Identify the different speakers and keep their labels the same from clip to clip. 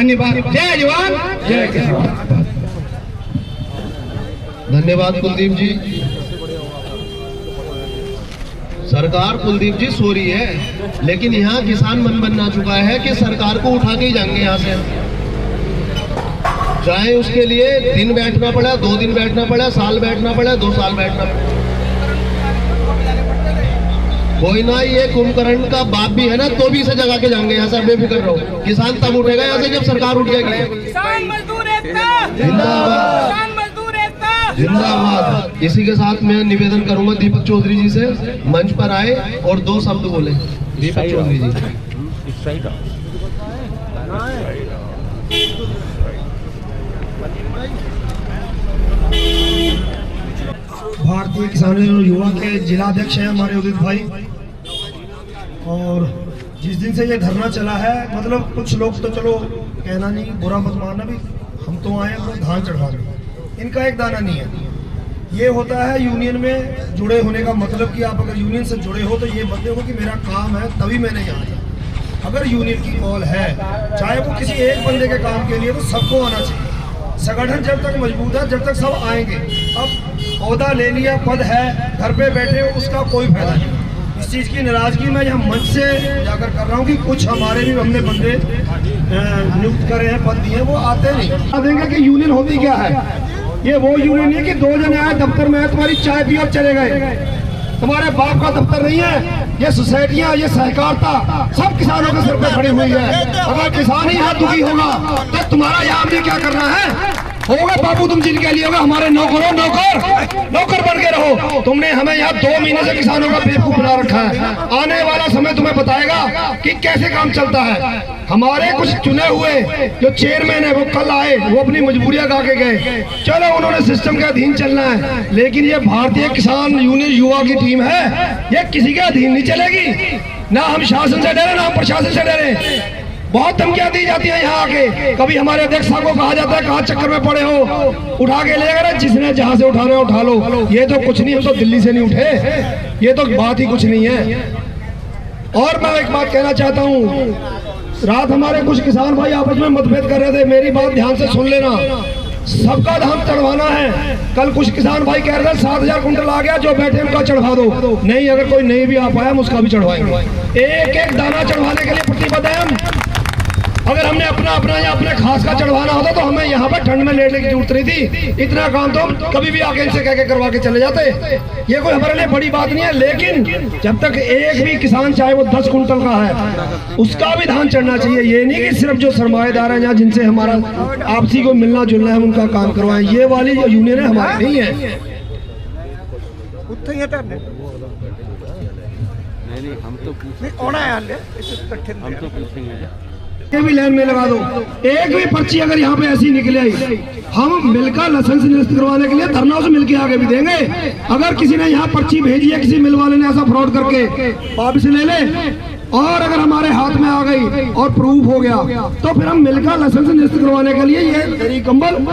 Speaker 1: निभा। जय जवान जय किसान।
Speaker 2: धन्यवाद कुलदीप जी। सरकार कुलदीप जी सो रही है, लेकिन यहाँ किसान मन बना चुका है कि सरकार को उठा के ही जाएंगे यहाँ से, चाहे उसके लिए दिन बैठना पड़ा, 2 दिन बैठना पड़ा, साल बैठना पड़ा, 2 साल बैठना पड़ा। कोई ना, ये कुंभकर्ण का बाप भी है ना, तो भी इसे जगा के जाएंगे यहाँ से, बेफिक्र रहो। किसान तब उठेगा यहाँ से जब सरकार उठ जाएगी।
Speaker 3: किसान मजदूर एकता
Speaker 2: जिंदाबाद,
Speaker 3: किसान मजदूर एकता
Speaker 2: जिंदाबाद। इसी के साथ मैं निवेदन करूंगा दीपक चौधरी जी से मंच पर आए और 2 शब्द बोले। दीपक चौधरी जी।
Speaker 1: भारतीय किसान युवा के जिला अध्यक्ष हैं हमारे उदित भाई। और जिस दिन से ये धरना चला है, मतलब कुछ लोग तो चलो कहना नहीं, बुरा मत मानना, भी हम तो आए अपना धान चढ़वाने, इनका एक दाना नहीं है। ये होता है यूनियन में जुड़े होने का मतलब कि आप अगर यूनियन से जुड़े हो तो ये बताते हो कि मेरा काम है तभी मैंने यहाँ आया। अगर यूनियन की कॉल है, चाहे वो किसी एक बंदे के काम के लिए, तो सबको आना चाहिए। संगठन जब तक मजबूत है, जब तक सब आएंगे। अब औहदा ले लिया, पद है, घर पे बैठे हो, उसका कोई फायदा नहीं। इस चीज़ की नाराजगी मैं यहाँ मंच से जाकर कर रहा हूँ कि कुछ हमारे भी हमने बंदे नियुक्त करे हैं, पद दिए, वो आते नहीं। देंगे कि यूनियन होती क्या है। ये वो यूनियन है कि 2 जने आए दफ्तर में, तुम्हारी चाय पी और चले गए। तुम्हारे बाप का दफ्तर नहीं है। ये सोसाइटियाँ, ये सहकारिता सब किसानों के सिर पे खड़ी हुई है। अगर किसान ही यहाँ दुखी होगा तो तुम्हारा यहाँ भी क्या करना है। होगा बाबू, तुम जिनके लिए होगा, हमारे नौकरों नौकर बन के रहो। तुमने हमें यहाँ 2 महीने से किसानों का बेवकूफ बना रखा है। आने वाला समय तुम्हें बताएगा कि कैसे काम चलता है। हमारे कुछ चुने हुए जो चेयरमैन है वो कल आए, वो अपनी मजबूरियां गा के गए। चलो, उन्होंने सिस्टम के अधीन चलना है, लेकिन ये भारतीय किसान यूनियन युवा की टीम है, ये किसी के अधीन नहीं चलेगी। ना हम शासन से डरे, ना हम प्रशासन से डरे। बहुत धमकियां दी जाती है यहाँ आके। कभी हमारे अध्यक्ष साहब को कहा जाता है कहाँ चक्कर में पड़े हो, उठा के ले गए, जिसने जहां से उठा रहे हो उठा लो। ये तो कुछ नहीं, हम तो दिल्ली से नहीं उठे, ये तो बात ही कुछ नहीं है। और मैं एक बात कहना चाहता हूँ, रात हमारे कुछ किसान भाई आपस में मतभेद कर रहे थे, मेरी बात ध्यान से सुन लेना। सबका धान चढ़वाना है। कल कुछ किसान भाई कह रहे थे 7000 कुंटल आ गया, जो बैठे उनका चढ़वा दो। नहीं, अगर कोई नहीं भी आ पाया हम उसका भी चढ़वाएंगे। एक एक दाना चढ़वाने के लिए प्रतिबद्ध है हम। अगर हमने अपना या अपने खास का चढ़वाना होता तो हमें यहाँ पर ठंड में लेटने की जरूरत नहीं थी। इतना काम तो हम कभी भी आके इनसे कह के करवा के चले जाते। ये कोई हमारे लिए बड़ी बात नहीं है, लेकिन जब तक एक भी किसान, चाहे वो 10 कुंटल का है, उसका भी धान चढ़ना चाहिए। ये नहीं कि सिर्फ जो सरमाएदार है, जिनसे हमारा आपसी को मिलना जुलना है, हम उनका काम करवाएं। ये वाली जो यूनियन है हमारी नहीं है। ये भी लाइन में लगा दो। एक भी पर्ची अगर यहाँ पे ऐसी निकले आई, हम मिलकर लाइसेंस निरस्त करवाने के लिए धरना से मिलकर आगे भी देंगे। अगर किसी ने यहाँ पर्ची भेजी है, किसी मिल वाले ने ऐसा फ्रॉड करके, वापस ले ले। और अगर हमारे हाथ में आ गई और प्रूफ हो गया तो फिर हम मिलकर लाइसेंस निरस्त करवाने के लिए ये तेरी कंबल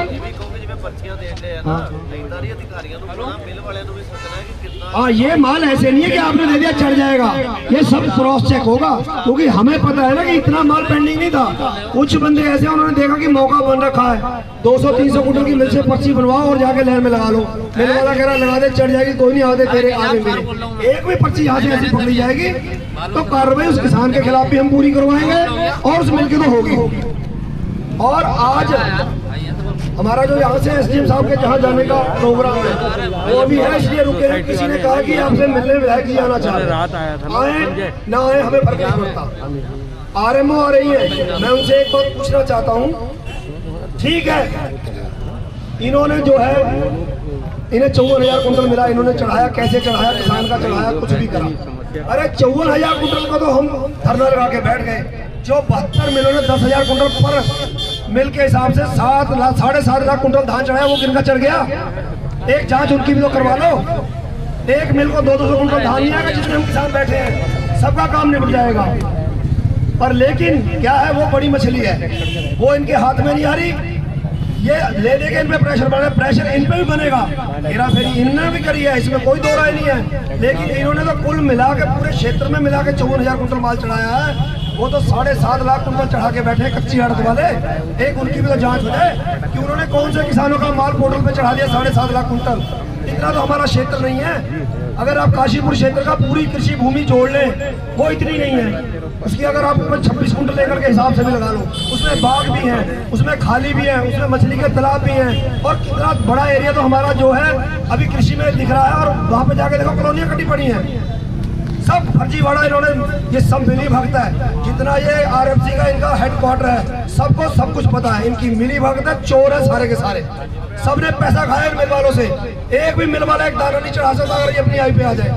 Speaker 1: हाँ, ये माल ऐसे नहीं है कि आपने दे दिया चढ़ जाएगा। ये सब क्रॉस चेक होगा, क्योंकि हमें पता है ना कि इतना माल पेंडिंग नहीं था। कुछ बंदे ऐसे उन्होंने देखा कि मौका बन रखा है, 200-300 कुंटल की मिल से पर्ची बनवाओ और जाके लहर में लगा लो। मिल वाला कह रहा लगा दे, चढ़ जाएगी, कोई नहीं, आगे तेरे आगे मेरे। एक भी पर्ची यहाँ से ऐसी पकड़ी जाएगी तो कार्रवाई उस किसान के खिलाफ भी हम पूरी करवाएंगे और उस मिल की तो होगी। और आज हमारा जो यहाँ से एसडीएम साहब के जहाँ जाने का प्रोग्राम है वो भी है, इसलिए रुके हैं। किसी ने कहा कि आपसे मिलने विधायक जी आना चाहते हैं, आए ना आए हमें फर्क नहीं पड़ता। आरएमओ आ रही है, मैं उनसे एक बात पूछना चाहता हूँ। ठीक है, इन्होंने जो है, इन्हें 54,000 कुंटल मिला, इन्होंने चढ़ाया, कैसे चढ़ाया, किसान का चढ़ाया, कुछ भी करा। अरे 54,000 कुंटल का तो हम धरना लगा के बैठ गए। जो 72 मिलों ने 10,000 कुंटल पर मिल के हिसाब से 7.5 लाख कुंटल धान चढ़ाया, वो किनका चढ़ गया? एक जांच उनकी भी तो करवा लो। एक मिल को 200 कुंटल धान नहीं आएगा, जिसमें हम किसान बैठे हैं, सबका काम निपट जाएगा। पर लेकिन क्या है, वो बड़ी मछली है, वो इनके हाथ में नहीं आ रही। ये ले देके इन पे प्रेशर बने, प्रेशर इन पे भी बनेगा। हेरा फेरी इन्होंने भी करी है, इसमें कोई दो राय नहीं है। लेकिन इन्होंने तो कुल मिला के पूरे क्षेत्र में मिला के 54,000 कुंटल माल चढ़ाया है। वो तो 7.5 लाख कुंटल चढ़ा के बैठे हैं कच्ची आड़त वाले। एक उनकी भी तो जांच हो जाए कि उन्होंने कौन से किसानों का माल पोर्टल पे चढ़ा दिया 7.5 लाख कुंटल। इतना तो हमारा क्षेत्र नहीं है। अगर आप काशीपुर क्षेत्र का पूरी कृषि भूमि जोड़ लें वो इतनी नहीं है। उसकी अगर आप 26 कुंटल लेकर के हिसाब से भी लगा लो, उसमें बाग भी हैं, उसमें खाली भी है, उसमें मछली के तालाब भी हैं, और कितना बड़ा एरिया तो हमारा जो है अभी कृषि में दिख रहा है। और वहाँ पे जाके देखो कॉलोनियाँ कटी पड़ी हैं, सब फर्जीवाड़ा इन्होंने, ये सब मिली भगत है। जितना ये आरएफसी का इनका हेडक्वार्टर है, सबको सब कुछ पता है। इनकी मिली भगत है, चोर है सारे के सारे। सबने पैसा खाया मिल वालों से। एक भी मिल वाला एक दाना नहीं चढ़ा सकता अगर ये अपनी आई पे आ जाए।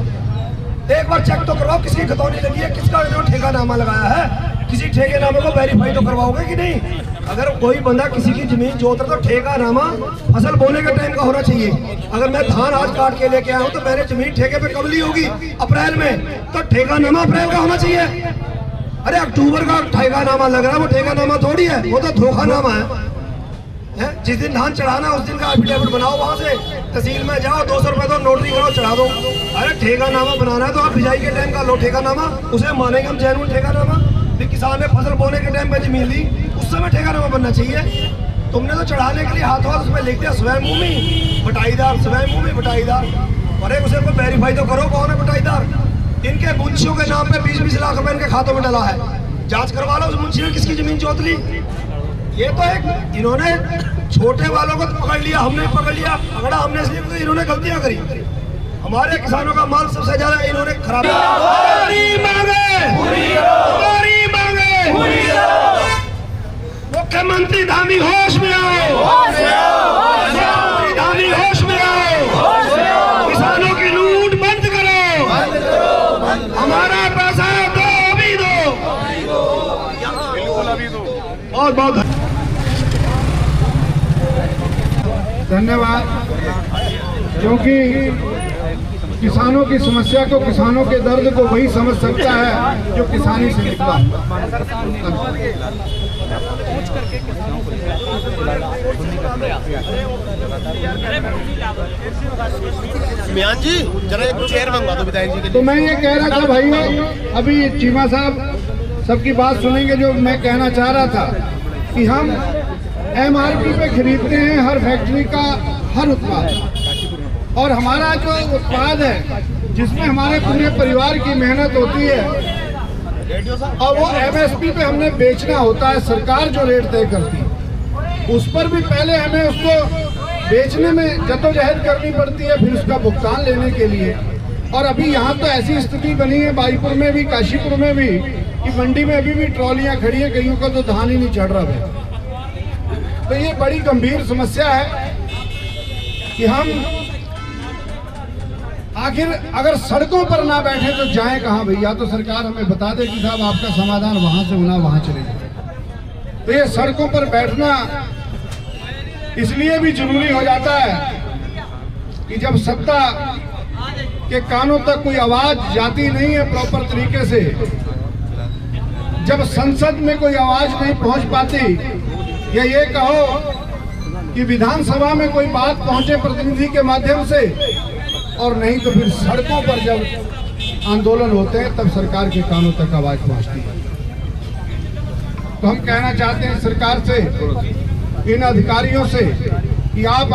Speaker 1: एक बार चेक तो करवाओ किसकी खतौनी लगी है, किसका जो ठेकानामा लगाया है। किसी ठेकेनामे को वेरीफाई तो करवाओगे कि नहीं। अगर कोई बंदा किसी की जमीन जोत रहा तो ठेकानामा फसल बोने के टाइम का होना चाहिए। अगर मैं धान आज काट के लेके आया हूँ तो मैंने जमीन ठेके पे कब ली होगी? अप्रैल में, तो ठेकानामा अप्रैल का होना चाहिए। अरे अक्टूबर का ठेकानामा लग रहा है, वो ठेकानामा थोड़ी है, वो तो धोखानामा है। जिस दिन धान चढ़ाना उस दिन का एफिडेविट बनाओ, वहां से तहसील में जाओ, 200 रुपए दो, नोटरी करो, चढ़ा दो। अरे ठेकानामा बनाना है तो आप बिजाई के टाइम का लो ठेकानामा, उसे मानेंगे हम जेन्युइन ठेकानामा। फिर किसान ने फसल बोने के टाइम में जमीन ली, उस समय ठेकानामा बनना चाहिए। तुमने तो चढ़ाने के लिए हाथों हाथ उसमें लिख दिया स्वयंभूमि बटाईदार, स्वयंभूमि बटाईदार। अरे उसे को वेरीफाई तो करो कौन है बटाईदार। इनके मुंशियों के नाम पे 20-20 लाख रुपए इनके खातों में डला है। जांच करवा लो उस मुंशी ने किसकी जमीन जोत ली। ये तो एक इन्होंने छोटे वालों को तो पकड़ लिया, हमने पकड़ लिया, पकड़ा हमने इसलिए क्योंकि इन्होंने गलतियां करी। हमारे किसानों का माल सबसे ज्यादा इन्होंने खराब मुख्यमंत्री धामी होश में आओ, मुख्यमंत्री धामी होश में आओ, किसानों की लूट बंद करो, हमारा पैसा दो अभी दो, बहुत बहुत
Speaker 4: धन्यवाद। क्योंकि किसानों की समस्या को, किसानों के दर्द को वही समझ सकता है जो किसानी से निकला।
Speaker 2: मियान जी जरा एक चेयर मंगवा दो विधायक जी के लिए।
Speaker 4: तो मैं ये कह रहा था भाई, अभी चीमा साहब सबकी बात सुनेंगे। जो मैं कहना चाह रहा था कि हम MRP पे खरीदते हैं हर फैक्ट्री का हर उत्पाद, और हमारा जो उत्पाद है जिसमें हमारे पूरे परिवार की मेहनत होती है, और वो MSP पे हमने बेचना होता है। सरकार जो रेट तय करती है उस पर भी पहले हमें उसको बेचने में जद्दोजहद करनी पड़ती है, फिर उसका भुगतान लेने के लिए। और अभी यहाँ तो ऐसी स्थिति बनी है, बाईपुर में भी, काशीपुर में भी, कि मंडी में अभी भी ट्रॉलियाँ खड़ी है, कईयों का तो धान ही नहीं चढ़ रहा है। तो ये बड़ी गंभीर समस्या है कि हम आखिर अगर सड़कों पर ना बैठे तो जाएं कहाँ भैया। तो सरकार हमें बता दे कि साहब आपका समाधान वहां से होना वहां चले जाए। तो ये सड़कों पर बैठना इसलिए भी जरूरी हो जाता है कि जब सत्ता के कानों तक कोई आवाज जाती नहीं है प्रॉपर तरीके से, जब संसद में कोई आवाज नहीं पहुंच पाती, या ये कहो कि विधानसभा में कोई बात पहुंचे प्रतिनिधि के माध्यम से, और नहीं तो फिर सड़कों पर जब आंदोलन होते हैं तब सरकार के कानों तक आवाज पहुंचती है। तो हम कहना चाहते हैं सरकार से, इन अधिकारियों से, कि आप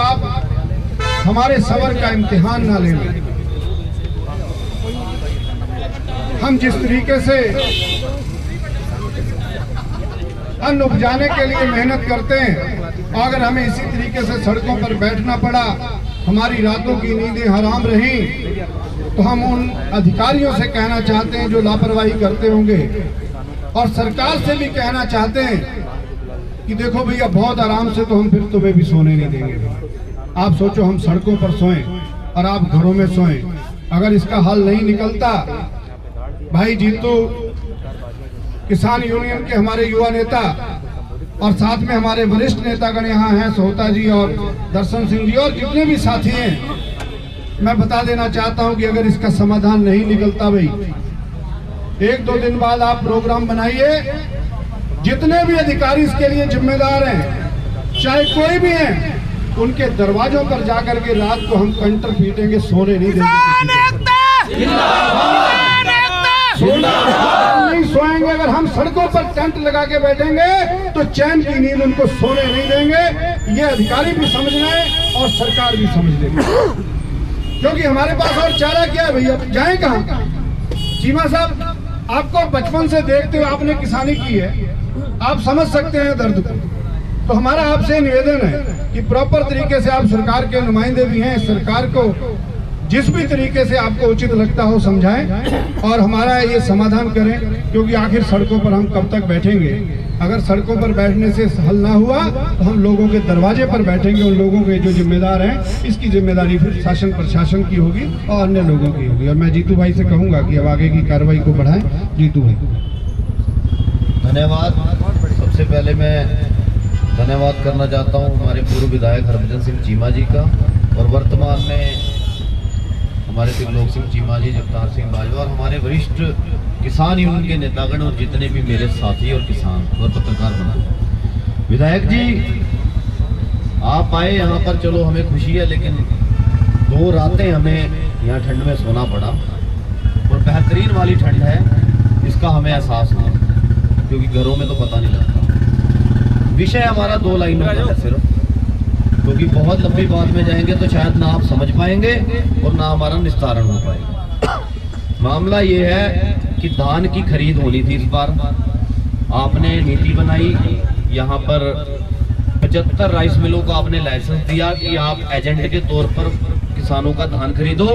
Speaker 4: हमारे सबर का इम्तिहान ना लें। हम जिस तरीके से अन्न उपजाने के लिए मेहनत करते हैं, अगर हमें इसी तरीके से सड़कों पर बैठना पड़ा, हमारी रातों की नींदें हराम रही, तो हम उन अधिकारियों से कहना चाहते हैं जो लापरवाही करते होंगे, और सरकार से भी कहना चाहते हैं कि देखो भैया बहुत आराम से तो हम फिर तुम्हें भी सोने नहीं देंगे। आप सोचो हम सड़कों पर सोएं और आप घरों में सोएं। अगर इसका हल नहीं निकलता, भाई जीतू किसान यूनियन के हमारे युवा नेता और साथ में हमारे वरिष्ठ नेतागण यहाँ हैं, सोहता जी और दर्शन सिंह जी और जितने भी साथी हैं, मैं बता देना चाहता हूं कि अगर इसका समाधान नहीं निकलता भाई, 1-2 दिन बाद आप प्रोग्राम बनाइए। जितने भी अधिकारी इसके लिए जिम्मेदार हैं, चाहे कोई भी हैं, उनके दरवाजों पर जाकर के रात को हम कंटर पीटेंगे, सोने नहीं देंगे। सोएंगे। अगर हम सड़कों पर टेंट लगा के बैठेंगे तो चैन की नींद उनको सोने नहीं देंगे। ये अधिकारी भी समझ लें और सरकार भी समझ लेंगे, क्योंकि हमारे पास और चारा क्या है भैया, जाएं कहाँ। चीमा साहब, आपको बचपन से देखते हुए आपने किसानी की है, आप समझ सकते हैं दर्द को। तो हमारा आपसे निवेदन है कि प्रॉपर तरीके से आप सरकार के नुमाइंदे भी हैं, सरकार को जिस भी तरीके से आपको उचित लगता हो समझाएं और हमारा ये समाधान करें, क्योंकि आखिर सड़कों पर हम कब तक बैठेंगे। अगर सड़कों पर बैठने से हल ना हुआ तो हम लोगों के दरवाजे पर बैठेंगे, उन लोगों के जो जिम्मेदार हैं। इसकी जिम्मेदारी फिर शासन प्रशासन की होगी और अन्य लोगों की होगी। और मैं जीतू भाई से कहूँगा कि अब आगे की कार्रवाई को बढ़ाएं। जीतू भाई।
Speaker 5: धन्यवाद। सबसे पहले मैं धन्यवाद करना चाहता हूं हमारे पूर्व विधायक हरभजन सिंह चीमा जी का, और वर्तमान में हमारे त्रिलोक सिंह चीमा जी, जगतार सिंह बाजवा और हमारे वरिष्ठ किसान यूनियन के नेतागण और जितने भी मेरे साथी और किसान और पत्रकार बना। विधायक जी, आप आए यहाँ पर, चलो हमें खुशी है, लेकिन 2 रातें हमें यहाँ ठंड में सोना पड़ा, और बेहतरीन वाली ठंड है, इसका हमें एहसास नहीं, क्योंकि घरों में तो पता नहीं लगता। विषय हमारा 2 लाइनों का है सिर्फ, क्योंकि बहुत लंबी बात में जाएंगे तो शायद ना आप समझ पाएंगे और ना हमारा निस्तारण हो पाएगा। मामला ये है कि धान की खरीद होनी थी इस बार। आपने नीति बनाई, यहाँ पर 75 राइस मिलों को आपने लाइसेंस दिया कि आप एजेंट के तौर पर किसानों का धान खरीदो।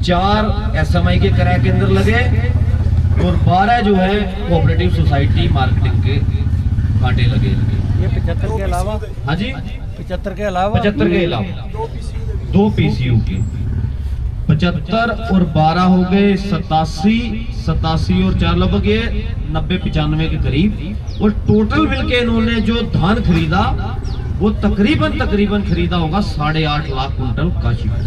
Speaker 5: 4 SMI के क्रय केंद्र लगे और 12 जो है कोऑपरेटिव सोसाइटी मार्केटिंग के कांटे लगे।
Speaker 6: ये 75 के अलावा,
Speaker 5: हाँ जी,
Speaker 6: 75 के अलावा
Speaker 5: 2 PCU के 75 और 12 हो गए 87 और 4 लगभग ये 90-95 के करीब। और टोटल मिलके इन्होंने जो धान खरीदा वो तकरीबन खरीदा होगा 8.5 लाख कुंटल काशीपुर,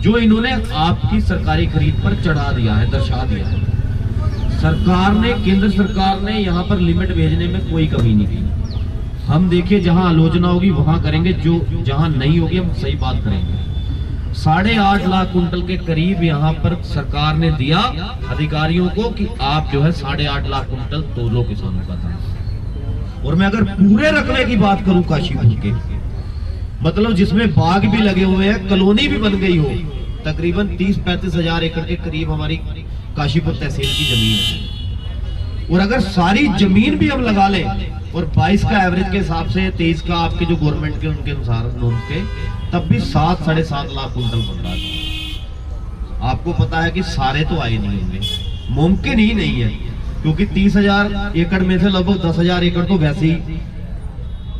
Speaker 5: जो इन्होंने आपकी सरकारी खरीद पर चढ़ा दिया है, दर्शा दिया है। सरकार ने, केंद्र सरकार ने यहाँ पर लिमिट भेजने में कोई कमी नहीं की। हम देखिए, जहां आलोचना होगी वहां करेंगे, जो जहां नहीं होगी हम सही बात करेंगे। 8.5 लाख कुंटल के करीब यहाँ पर सरकार ने दिया अधिकारियों को कि आप जो है 8.5 लाख कुंटल तोलो किसानों का था। और मैं अगर पूरे रकबे की बात करूं काशीपुर के, मतलब जिसमें बाग भी लगे हुए हैं, कॉलोनी भी बन गई हो, तकरीबन 30-35 हजार एकड़ के करीब हमारी काशीपुर तहसील की जमीन है। और अगर सारी जमीन भी हम लगा लें और 22 का एवरेज के हिसाब से, 23 का आपके जो गवर्नमेंट के उनके अनुसार नॉर्म्स के, तब भी 7-7.5 लाख कुंटल बन रहा है। आपको पता है कि सारे तो आए नहीं होंगे, मुमकिन ही नहीं है, क्योंकि 30,000 एकड़ में से लगभग 10,000 एकड़ तो वैसे ही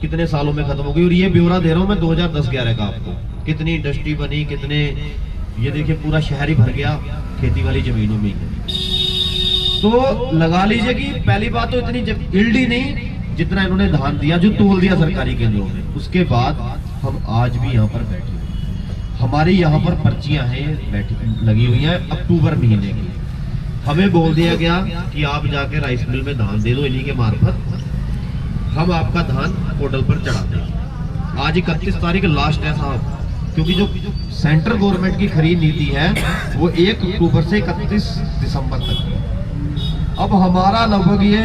Speaker 5: कितने सालों में खत्म हो गई। और ये ब्यौरा दे रहा हूं मैं 2010-11 का आपको, कितनी इंडस्ट्री बनी, कितने, ये देखिए पूरा शहर ही भर गया खेती वाली जमीनों में। तो लगा लीजिए कि पहली बात तो इतनी यील्ड ही नहीं जितना इन्होंने धान दिया, जो तोल दिया सरकारी केंद्रों में। उसके बाद हम आज भी यहाँ पर बैठे, हमारी यहाँ पर पर्चियां हैं बैठी लगी हुई हैं अक्टूबर महीने की। हमें बोल दिया गया कि आप जाके राइस मिल में धान दे दो, इन्हीं के मार्फत हम आपका धान पोर्टल पर चढ़ा देंगे। आज 31 तारीख लास्ट है साहब, क्योंकि जो सेंट्रल गवर्नमेंट की खरीद नीति है वो 1 अक्टूबर से 31 दिसंबर तक है। अब हमारा लगभग ये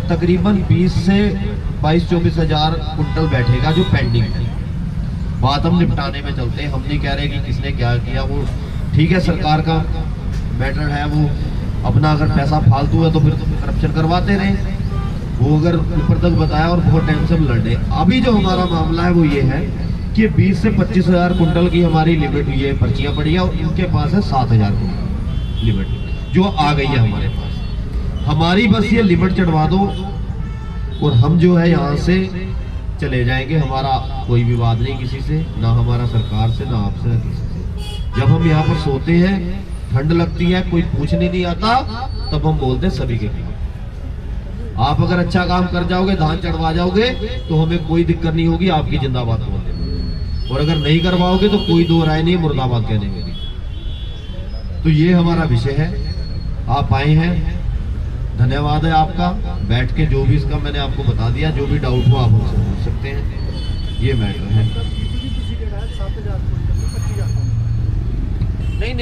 Speaker 5: तकरीबन 20 से 22-24 हजार कुंटल बैठेगा जो पेंडिंग है। बात हम निपटाने में चलते हैं, हम नहीं कह रहे कि किसने क्या किया, वो ठीक है, सरकार का मैटर है, वो अपना अगर पैसा फालतू है तो फिर करप्शन करवाते रहे, वो अगर ऊपर तक बताया और बहुत टाइम से हम लड़े। अभी जो हमारा मामला है वो ये है कि 20 से 25 हजार कुंटल की हमारी लिमिट, ये पर्चियां पड़ी है, और इनके पास है 7,000 कुंटल लिमिट जो आ गई है हमारे पास। हमारी बस ये लिमिट चढ़वा दो और हम जो है यहाँ से चले जाएंगे। हमारा कोई विवाद नहीं किसी से, ना हमारा सरकार से, ना आपसे, ना किसी से। जब हम यहाँ पर सोते हैं, ठंड लगती है, कोई पूछने नहीं आता, तब हम बोलते हैं सभी के खिलाफ। आप अगर अच्छा काम कर जाओगे, धान चढ़वा जाओगे, तो हमें कोई दिक्कत नहीं होगी, आपकी जिंदाबाद बोलते हैं। और अगर नहीं करवाओगे तो कोई दो राय नहीं, मुर्दाबाद कहने में। तो ये हमारा विषय है, आप आए हैं, धन्यवाद है आपका। बैठ के जो भी इसका मैंने आपको बता दिया, जो भी डाउट हो आप हमसे पूछ सकते हैं, ये मैटर है। नहीं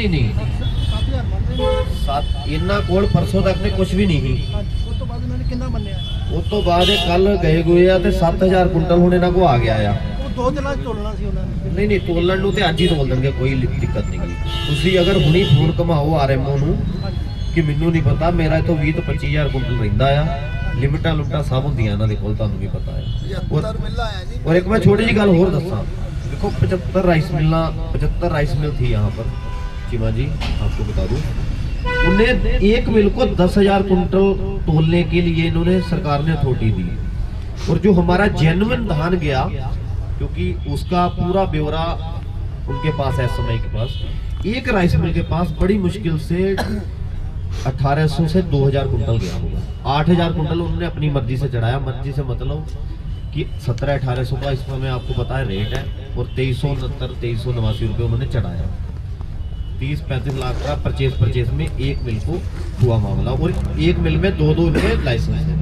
Speaker 5: ਇਹਨਾਂ ਕੋਲ ਪਰਸੋਂ ਤੱਕ ਤੇ ਕੁਝ ਵੀ ਨਹੀਂ ਸੀ।
Speaker 6: ਉਸ ਤੋਂ ਬਾਅਦ ਉਹਨਾਂ ਨੇ ਕਿੰਨਾ ਮੰਨਿਆ?
Speaker 5: ਉਸ ਤੋਂ ਬਾਅਦ ਇਹ ਕੱਲ ਗਏ ਹੋਏ ਆ ਤੇ 7000 ਕੁਇੰਟਲ ਹੁਣ ਇਹਨਾਂ ਕੋ ਆ ਗਿਆ ਆ।
Speaker 6: ਉਹ 2 ਦਿਨਾਂ 'ਚ ਤੋਲਣਾ ਸੀ ਉਹਨਾਂ ਨੇ।
Speaker 5: ਨਹੀਂ ਨਹੀਂ, ਤੋਲਣ ਨੂੰ ਤੇ ਅੱਜ ਹੀ ਤੋਲ ਦੇਣਗੇ, ਕੋਈ ਦਿੱਕਤ ਨਹੀਂ ਗੀ। ਤੁਸੀਂ ਅਗਰ ਹੁਣੀ ਫੋਨ ਘਮਾਓ ਆਰਐਮਓ ਨੂੰ ਕਿ ਮੈਨੂੰ ਨਹੀਂ ਪਤਾ, ਮੇਰਾ ਇਥੋਂ 20 ਤੋਂ 25000 ਕੁਇੰਟਲ ਰਹਿੰਦਾ ਆ। ਲਿਮਟਾਂ ਲੁਮਟਾਂ ਸਭ ਹੁੰਦੀਆਂ ਇਹਨਾਂ ਦੇ ਕੋਲ, ਤੁਹਾਨੂੰ ਵੀ ਪਤਾ ਹੈ। और एक मैं छोटी जी गल और दसा, देखो 75 राइस मिल थी यहाँ पर चीमा जी, आपको बता दूं, उन्हें एक मिल को 10,000 कुंटल तोलने के लिए इन्होंने सरकार ने अथॉरिटी दी। और जो हमारा जेन्युइन धान गया, क्योंकि उसका पूरा ब्यौरा उनके पास है, समय के पास एक राइस मिल के पास बड़ी मुश्किल से 1800 से 2000 कुंटल गया होगा। 8000 कुंटल उन्होंने अपनी मर्जी से चढ़ाया। मर्जी से मतलब कि 1700-1800 का इस समय आपको पता है रेट है, और 2389 रुपये उन्होंने चढ़ाया। 30-35 लाख का परचेज में एक मिल को हुआ मामला, और एक मिल में 2-2 इनके लाइसेंस है।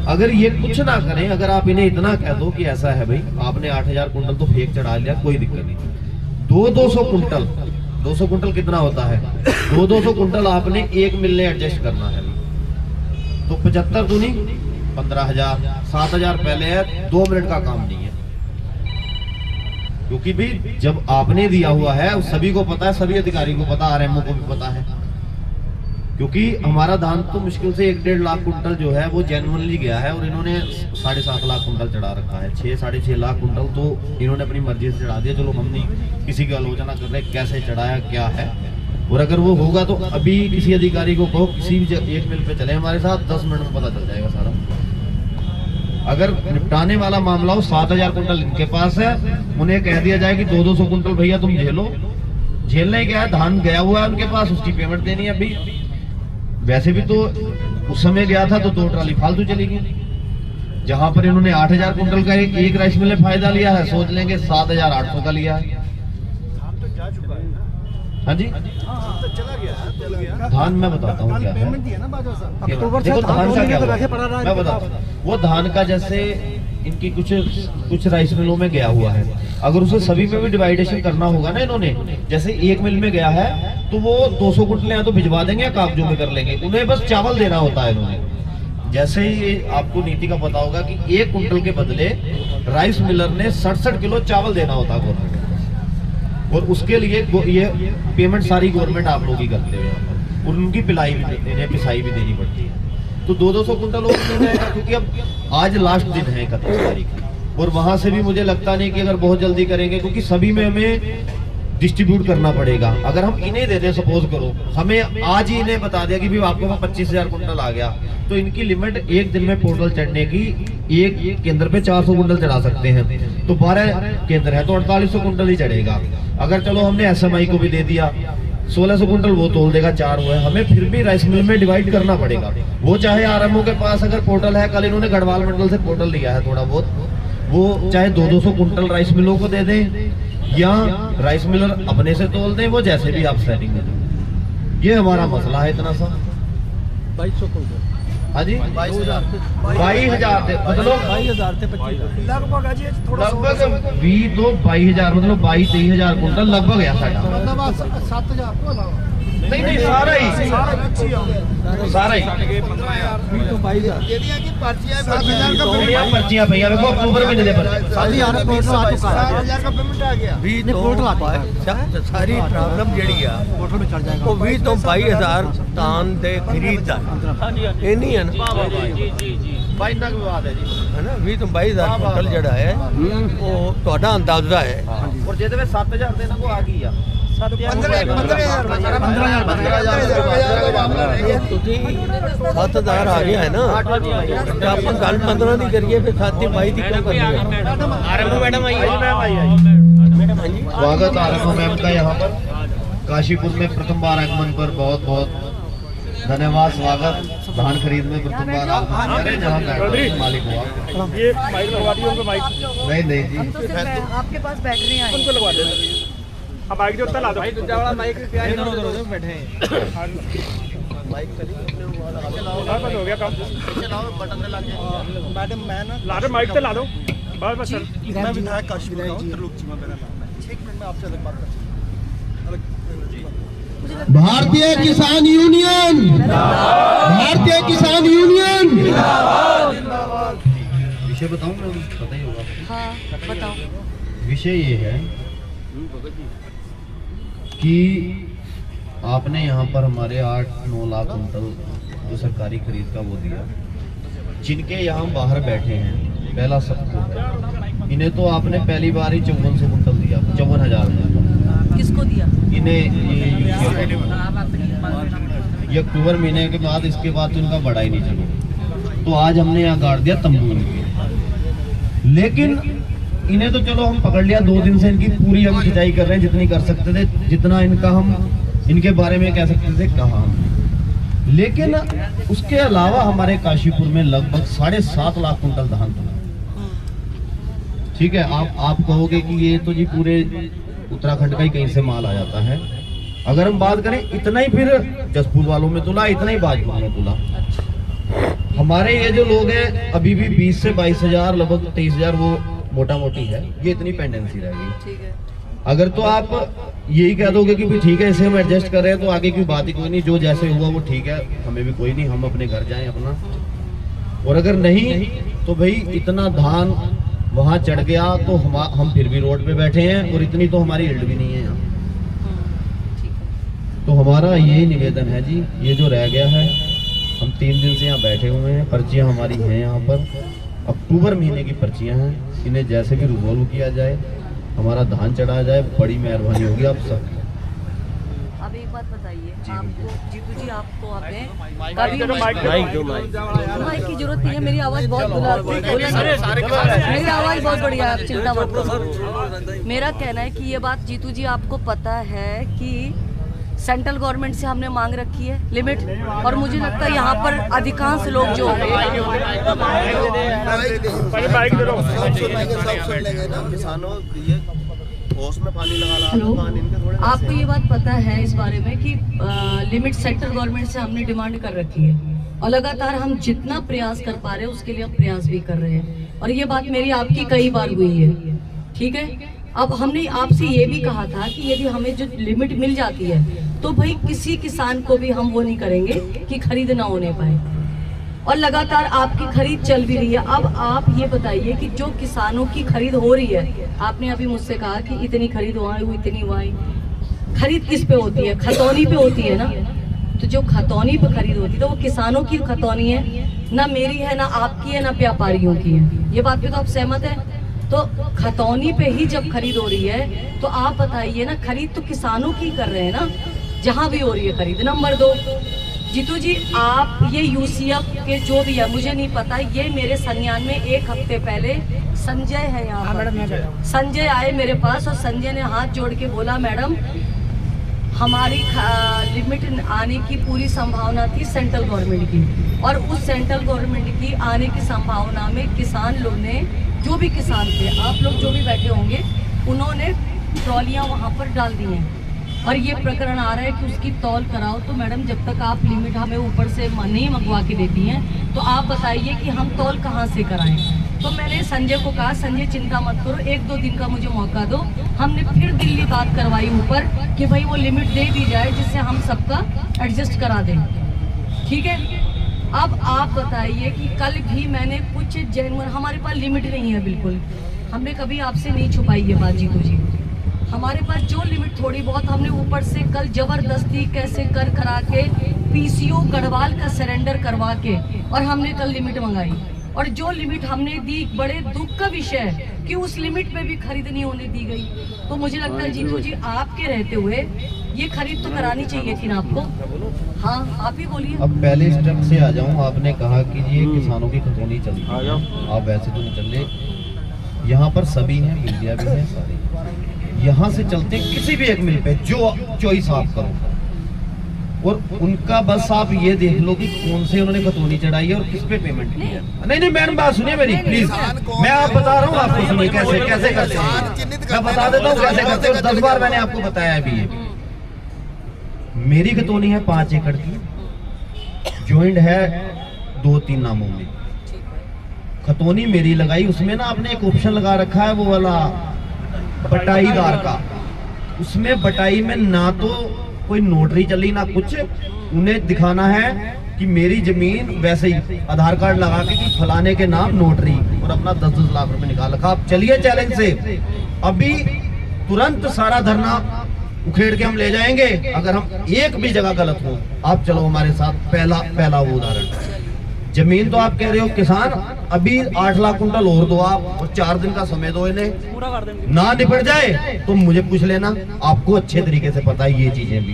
Speaker 5: अगर ये कुछ ना करें, अगर आप इन्हें इतना कह दो कि ऐसा है भाई आपने 8000 कुंटल तो फेक चढ़ा लिया, कोई दिक्कत नहीं। 200 कुंटल, 200 कुंटल कितना होता है? 200 कुंटल आपने एक मिल ने एडजस्ट करना है, तो 75 तो नहीं, 15,000 7,000 पहले है। 2 मिनट का काम नहीं है, क्योंकि भी जब आपने दिया हुआ है सभी को पता है, सभी अधिकारी को पता, आरएमओ को भी पता है। क्योंकि हमारा धान तो मुश्किल से 1-1.5 लाख कुंटल जो है वो जेन्युइनली गया है, और इन्होंने 7.5 लाख कुंटल चढ़ा रखा है। 6-6.5 लाख कुंटल तो इन्होंने अपनी मर्जी से चढ़ा दिया। चलो हम नहीं किसी की आलोचना कर रहे कैसे चढ़ाया क्या है, और अगर वो होगा तो अभी किसी अधिकारी को कहो किसी भी एक मिल पे चले हमारे साथ, 10 मिनट में पता चल जाएगा सारा। अगर निपटाने वाला मामला हो, 7,000 कुंटल इनके पास है, उन्हें कह दिया जाए कि 200 कुंटल भैया तुम झेलो। झेलने क्या है, धान गया हुआ है उनके पास, उसकी पेमेंट देनी है। अभी वैसे भी तो उस समय गया था तो 2 ट्राली फालतू चली गई। जहां पर इन्होंने 8,000 कुंटल का एक राइस मिल ने फायदा लिया है, सोच लेंगे 7,800 का लिया है। हाँ जी, धान मैं बताता हूँ क्या है। देखो धान का क्या हुआ, मैं बताता हूँ। वो धान का जैसे इनकी कुछ राइस मिलों में गया हुआ है, अगर उसे सभी में भी डिवाइडेशन करना होगा ना इन्होंने, जैसे एक मिल में गया है तो वो 200 कुंटल या तो भिजवा देंगे या कागजों में कर लेंगे, उन्हें बस चावल देना होता है इन्होंने। जैसे ही आपको नीति का पता होगा कि 1 कुंटल के बदले राइस मिलर ने 67 किलो चावल देना होता है गवर्नमेंट, और उसके लिए ये पेमेंट सारी गवर्नमेंट आप लोग ही करते हैं, और उनकी पिलाई भी पिसाई भी देनी पड़ती है। तो 200 कुंटल और मिल जाएगा, क्योंकि अब आज लास्ट दिन है 31 तारीख, और वहां से भी मुझे लगता नहीं कि अगर बहुत जल्दी करेंगे, क्योंकि सभी में हमें डिस्ट्रीब्यूट करना पड़ेगा। अगर हम इन्हें दे दें, सपोज करो हमें आज ही इन्हें बता दिया कि भी आपके पास 25,000 कुंटल आ गया, तो इनकी लिमिट एक दिन में पोर्टल चढ़ने की, एक केंद्र पे 400 कुंटल चढ़ा सकते हैं, तो 12 केंद्र है तो 4800 कुंटल ही चढ़ेगा। अगर चलो हमने एसएमआई को भी दे दिया, 1600 कुंटल वो तोल देगा, 4 हुए, हमें फिर भी राइस मिल में डिवाइड करना पड़ेगा। वो चाहे आरएमओ के पास अगर पोर्टल है, कल इन्होंने गढ़वाल मंडल से पोर्टल लिया है थोड़ा बहुत, वो चाहे 200 कुंटल राइस मिलों को दे दें या राइस मिलर अपने से तोल दें, वो जैसे भी आप सेटिंग में दें। ये हमारा मसला है इतना सा।
Speaker 6: 2200 कुंटल,
Speaker 5: हाँ जी,
Speaker 6: 22,000
Speaker 5: मतलब
Speaker 6: 22,000 से 25,000
Speaker 1: लगभग है जी, थोड़ा
Speaker 5: लगभग 20 तो 22,000 मतलब 22-23,000 कुंटल लगभग है साढ़ा।
Speaker 6: मतलब 7,000 को अलावा
Speaker 5: नहीं सारा ही सारा ही
Speaker 6: 20 तो 22,000
Speaker 5: पर्चियां भैया देखो अक्टूबर महीने दे पर
Speaker 6: सारी यार पोर्टल आ चुका है, 20 तो पोर्टल आता है,
Speaker 7: सारी प्रॉब्लम ਜਿਹੜੀ ਆ
Speaker 6: पोर्टल में चढ़ जाएगा।
Speaker 7: ਉਹ 20 ਤੋਂ 22,000 ਧਾਨ ਦੇ ਖਰੀਦਦਾ ਇਹ ਨਹੀਂ ਹੈ ਨਾ
Speaker 5: भाई ना विवाद है जी,
Speaker 7: ਹੈ ਨਾ 20 ਤੋਂ 22,000 ਕੁਇੰਟਲ ਜਿਹੜਾ ਹੈ ਉਹ ਤੁਹਾਡਾ ਅੰਦਾਜ਼ਾ ਹੈ।
Speaker 5: और ਜਿਹਦੇ ਵਿੱਚ 7,000 ਦੇ ਨਾ ਕੋ ਆ ਗਈ ਆ
Speaker 7: 15,000 ਤੁਸੀਂ 7,000 ਆ ਗਿਆ ਹੈ ਨਾ, ਤੇ ਆਪਾਂ ਗੱਲ 15 ਦੀ ਕਰੀਏ ਫਿਰ 7-22 ਦੀ ਕਿਉਂ ਕਰਨੀ है?
Speaker 5: आरएमओ मैडम आई स्वागत आरएमओ मैम का यहाँ पर काशीपुर में प्रथम बार आगमन पर बहुत बहुत धन्यवाद। स्वागत धान खरीद में प्रथम बार आगमन करें, जहाँ मालिक हुआ
Speaker 3: ये माइक लगवा दिए उनको, माइक
Speaker 5: नहीं जी
Speaker 8: आपके पास बैटरी आई
Speaker 3: उनको लगवा दे। अब माइक जो ला दो,
Speaker 7: माइक बैठे
Speaker 3: बस हो गया काम।
Speaker 6: मैडम मैं ना
Speaker 3: ला दो माइक तो ला दो, बस बस सर।
Speaker 6: मैं विधायक काशीपुर का हूं, त्रिलोक चीमा मेरा नाम है। 1 मिनट में आपसे अलग बात कर सकता हूं।
Speaker 2: भारतीय किसान यूनियन, भारतीय किसान यूनियन।
Speaker 5: विषय बताऊं मैं, पता ही होगा।
Speaker 8: हाँ बताओ।
Speaker 5: विषय ये है कि आपने यहाँ पर हमारे 8-9 लाख कुंटल जो सरकारी खरीद का वो दिया, जिनके यहाँ बाहर बैठे हैं पहला सबको, इन्हें तो आपने पहली बार ही 5400 कुंटल दिया, 54,000।
Speaker 8: किसको दिया?
Speaker 5: इन्हें ये अक्टूबर महीने के बाद, इसके बाद तो इनका बढ़ा ही नहीं चलो, तो आज हमने यहाँ गाड़ दिया तंबू इनके। लेकिन इन्हें तो चलो हम पकड़ लिया, 2 दिन से इनकी पूरी हम खिंचाई कर रहे हैं, जितनी कर सकते थे, जितना इनका हम इनके बारे में कह सकते थे कहा। लेकिन उसके अलावा हमारे काशीपुर में लगभग 7.5 लाख कुंटल धान था। ठीक है, आप कहोगे कि ये तो जी पूरे उत्तराखंड का ही कहीं से माल आ जाता है। अगर हम बात करें, इतना ही फिर जसपुर वालों में तुला, इतना ही बाजपुर में तुला। हमारे ये जो लोग हैं अभी भी 20 से 22 हजार, लगभग 23 हजार वो मोटा मोटी है, ये इतनी पेंडेंसी रह गई।
Speaker 8: ठीक है।
Speaker 5: अगर तो आप यही कह दोगे कि ठीक है इसे हम एडजस्ट कर रहे हैं, तो आगे की बात ही कोई नहीं, जो जैसे हुआ वो ठीक है, हमें भी कोई नहीं, हम अपने घर जाएं अपना। और अगर नहीं तो भाई इतना धान वहां चढ़ गया तो हम फिर भी रोड पे बैठे हैं, और इतनी तो हमारी हिल्ड भी नहीं है यहाँ। तो हमारा यही निवेदन है जी, ये जो रह गया है, हम 3 दिन से यहाँ बैठे हुए हैं, पर्चियाँ हमारी हैं यहाँ पर, अक्टूबर महीने की पर्चियाँ हैं, इन्हें जैसे भी रिजोल्व किया जाए, हमारा धान चढ़ाया जाए, बड़ी मेहरबानी होगी आप सब।
Speaker 8: अब एक बात बताइए, आपको जीतू जी, आपको आपने
Speaker 3: माइक
Speaker 8: कभी
Speaker 3: दो, माइक
Speaker 8: माइक की जरूरत नहीं है, मेरी आवाज बहुत मेरी आवाज बहुत बढ़िया है, आप चिंता मत करो। मेरा कहना है कि ये बात जीतू जी आपको पता है कि सेंट्रल गवर्नमेंट से हमने मांग रखी है लिमिट, और मुझे लगता है यहाँ पर अधिकांश लोग जो होंगे, हेलो, आपको ये बात पता है इस बारे में कि लिमिट सेंट्रल गवर्नमेंट से हमने डिमांड कर रखी है, और लगातार हम जितना प्रयास कर पा रहे हैं उसके लिए हम प्रयास भी कर रहे हैं, और ये बात मेरी आपकी कई बार हुई है। ठीक है, अब हमने आपसे ये भी कहा था कि यदि हमें जो लिमिट मिल जाती है तो भाई किसी किसान को भी हम वो नहीं करेंगे कि खरीद ना होने पाए, और लगातार आपकी खरीद चल भी रही है। अब आप ये बताइए कि जो किसानों की खरीद हो रही है, आपने अभी मुझसे कहा कि इतनी खरीद वहाँ हुई, इतनी वहाँ, खरीद किस पे होती है? खतौनी पे होती है ना। तो जो खतौनी पे खरीद होती है तो वो किसानों की खतौनी है, ना मेरी है, ना आपकी है, ना व्यापारियों की है। ये बात पे तो आप सहमत है? तो खतौनी पे ही जब खरीद हो रही है तो आप बताइए ना, खरीद तो किसानों की कर रहे हैं ना, जहाँ भी हो रही है खरीद। नंबर 2, जीतू जी, आप ये यूसीएफ के जो भी है, मुझे नहीं पता, ये मेरे संज्ञान में 1 हफ्ते पहले संजय है यहाँ पर, संजय आए मेरे पास, और संजय ने हाथ जोड़ के बोला, मैडम हमारी लिमिट आने की पूरी संभावना थी सेंट्रल गवर्नमेंट की, और उस सेंट्रल गवर्नमेंट की आने की संभावना में किसान लोग ने, जो भी किसान थे, आप लोग जो भी बैठे होंगे, उन्होंने ट्रॉलियाँ वहाँ पर डाल दी हैं, और ये प्रकरण आ रहा है कि उसकी तौल कराओ। तो मैडम, जब तक आप लिमिट हमें ऊपर से नहीं मंगवा के देती हैं, तो आप बताइए कि हम तौल कहाँ से कराएं। तो मैंने संजय को कहा, संजय चिंता मत करो, 1-2 दिन का मुझे मौका दो। हमने फिर दिल्ली बात करवाई ऊपर कि भाई वो लिमिट दे दी जाए, जिससे हम सबका एडजस्ट करा दें। ठीक है, अब आप बताइए कि कल भी मैंने कुछ जेन्युइन, हमारे पास लिमिट नहीं है बिल्कुल, हमने कभी आपसे नहीं छुपाई ये बात जीतू जी, हमारे पास जो लिमिट थोड़ी बहुत हमने ऊपर से कल जबरदस्ती कैसे करा के पीसीओ गढ़वाल का सरेंडर करवा के, और हमने कल लिमिट मंगाई, और जो लिमिट हमने दी, बड़े दुख का विषय है कि उस लिमिट पे भी खरीद नहीं होने दी गई। तो मुझे लगता है जीतू जी, आपके रहते हुए ये खरीद तो करानी चाहिए थी ना आपको। हाँ, आप ही बोलिए।
Speaker 5: अब पहले स्टेप से आ जाऊं, आपने कहा कि ये किसानों की खतौनी चल रही है, आप वैसे तो नहीं चल रहे, यहाँ पर सभी हैं, मीडिया भी है, सारे यहाँ से चलते हैं किसी भी एक मिल पे, जो चॉइस आप करो, और उनका बस आप ये देख लो कि कौन से उन्होंने खतौनी चढ़ाई है और किस पे पेमेंट की है। नहीं मैडम, बात सुनिए मेरी प्लीज, मैं आप बता रहा हूँ आपको, सुनिए कैसे कैसे करते हैं, मैं बता देता हूँ कैसे करते हैं। 10 बार मैंने आपको बताया अभी। ये मेरी खतौनी है 5 एकड़ की, ज्वाइंट है 2-3 नामों में, खतौनी मेरी लगाई, उसमें ना आपने एक ऑप्शन लगा रखा है वो वाला बटाईदार का, उसमें बटाई में ना तो कोई नोटरी चली ना कुछ, उन्हें दिखाना है कि मेरी जमीन वैसे ही आधार कार्ड लगा के कि फलाने के नाम नोटरी, और अपना 10-10 लाख रुपए निकाल रखा। आप चलिए चैलेंज से, अभी तुरंत सारा धरना उखेड़ के हम ले जाएंगे। अगर हम एक भी जगह गलत हो, आप चलो हमारे साथ। पहला वो उदाहरण, जमीन तो आप कह रहे हो किसान, अभी 8 लाख कुंटल और दो आप, और 4 दिन का समय दो इन्हें,
Speaker 3: पूरा कर देंगे।
Speaker 5: ना निपट जाए तो मुझे पूछ लेना, आपको अच्छे तरीके से पता है ये चीजें भी।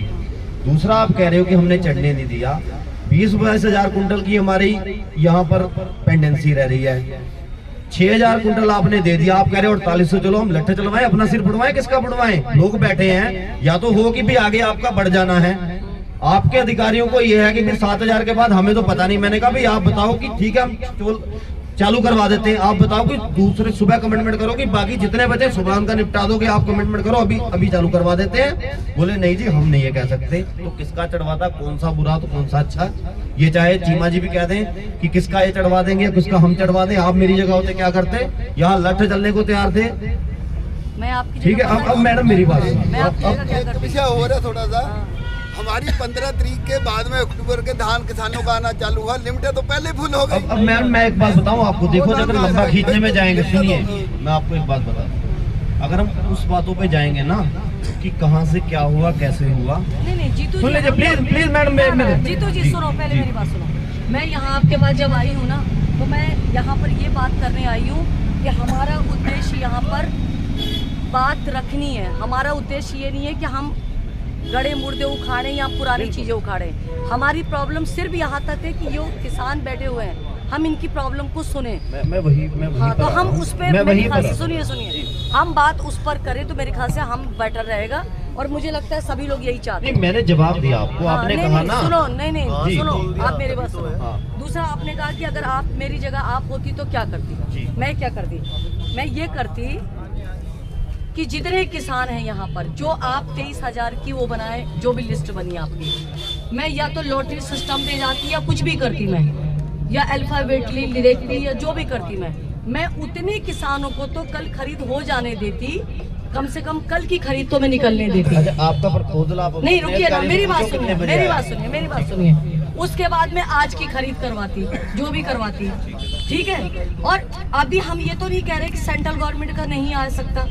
Speaker 5: दूसरा, आप कह रहे हो कि हमने चढ़ने नहीं दिया। 20-22 हजार कुंटल की हमारी यहाँ पर पेंडेंसी रह रही है, 6,000 कुंटल आपने दे दिया। आप कह रहे हो 4800, चलो हम लट्ठे चलवाएं, अपना सिर पड़वाएं, किसका पड़वाएं? लोग बैठे हैं, या तो हो कि भी आगे आपका बढ़ जाना है। आपके अधिकारियों को यह है कि फिर 7,000 के बाद हमें तो पता नहीं। मैंने कहा भाई आप बताओ कि ठीक है हम चालू करवा देते हैं, आप बताओ कि दूसरे सुबह कमिटमेंट करो कि बाकी जितने बचे सुबह उनका निपटा दोगे, आप कमिटमेंट करो अभी चालू करवा देते हैं। बोले नहीं जी हम नहीं ये कह सकते। तो किसका चढ़वाता, कौन सा बुरा तो कौन सा अच्छा? ये चाहे चीमा जी भी कह दें कि किसका ये चढ़वा देंगे, किसका हम चढ़वा दें। आप मेरी जगह होते क्या करते? यहाँ लठ चलने को तैयार थे।
Speaker 8: मैं आपकी
Speaker 5: ठीक है, अब मैडम मेरी बात
Speaker 8: मैं आपकी जगह क्या करती?
Speaker 9: विषय हो रहा है थोड़ा सा। हमारी 15 तारीख के बाद में अक्टूबर के धान किसानों का आना चालू हुआ, लिमिटेड तो पहले फुल हो गई।
Speaker 5: अब मैम मैं एक बात बताऊं आपको, देखो जब लंबा खींचने में जाएंगे, सुनिए मैं आपको एक बात बता दूं, अगर हम उस बातों पे जाएंगे ना कि कहां से क्या हुआ, कैसे हुआ।
Speaker 8: नहीं जीतू
Speaker 5: सुन लीजिए प्लीज मैडम।
Speaker 8: जीतू जी सुनो, पहले मेरी बात सुनो। मैं यहाँ आपके पास जब आई हूँ ना, तो मैं यहाँ पर ये बात करने आई हूँ कि हमारा उद्देश्य यहाँ पर बात रखनी है। हमारा उद्देश्य ये नहीं है कि हम गड़े मुर्दे उखाड़े या पुरानी चीजें उखाड़े। हमारी प्रॉब्लम सिर्फ यहाँ तक है कि ये किसान बैठे हुए हैं, हम इनकी प्रॉब्लम को सुने।
Speaker 5: मैं वही
Speaker 8: हाँ, तो हम उस पर सुनिए हम बात उस पर करें तो मेरे ख्याल से हम बेटर रहेगा, और मुझे लगता है सभी लोग यही चाहते हैं।
Speaker 5: मैंने जवाब दिया आपको, आपने कहा ना।
Speaker 8: सुनो नहीं सुनो, आप मेरी बात सुनो। दूसरा, आपने कहा कि अगर आप मेरी जगह आप होती तो क्या करती? मैं क्या करती? मैं ये करती कि जितने किसान हैं यहाँ पर, जो आप 23,000 की वो बनाए, जो भी लिस्ट बनी आपकी, मैं या तो लॉटरी सिस्टम दे जाती या कुछ भी करती मैं, या अल्फाबेटली डायरेक्टली या जो भी करती मैं उतने किसानों को तो कल खरीद हो जाने देती, कम से कम कल की खरीद तो मैं निकलने देती।
Speaker 5: आपका प्रपोजल आप
Speaker 8: नहीं, रुकिए ना, मेरी बात सुनिए। उसके बाद में आज की खरीद करवाती, जो भी करवाती, ठीक है। और अभी हम ये तो नहीं कह रहे कि सेंट्रल गवर्नमेंट का नहीं आ सकता,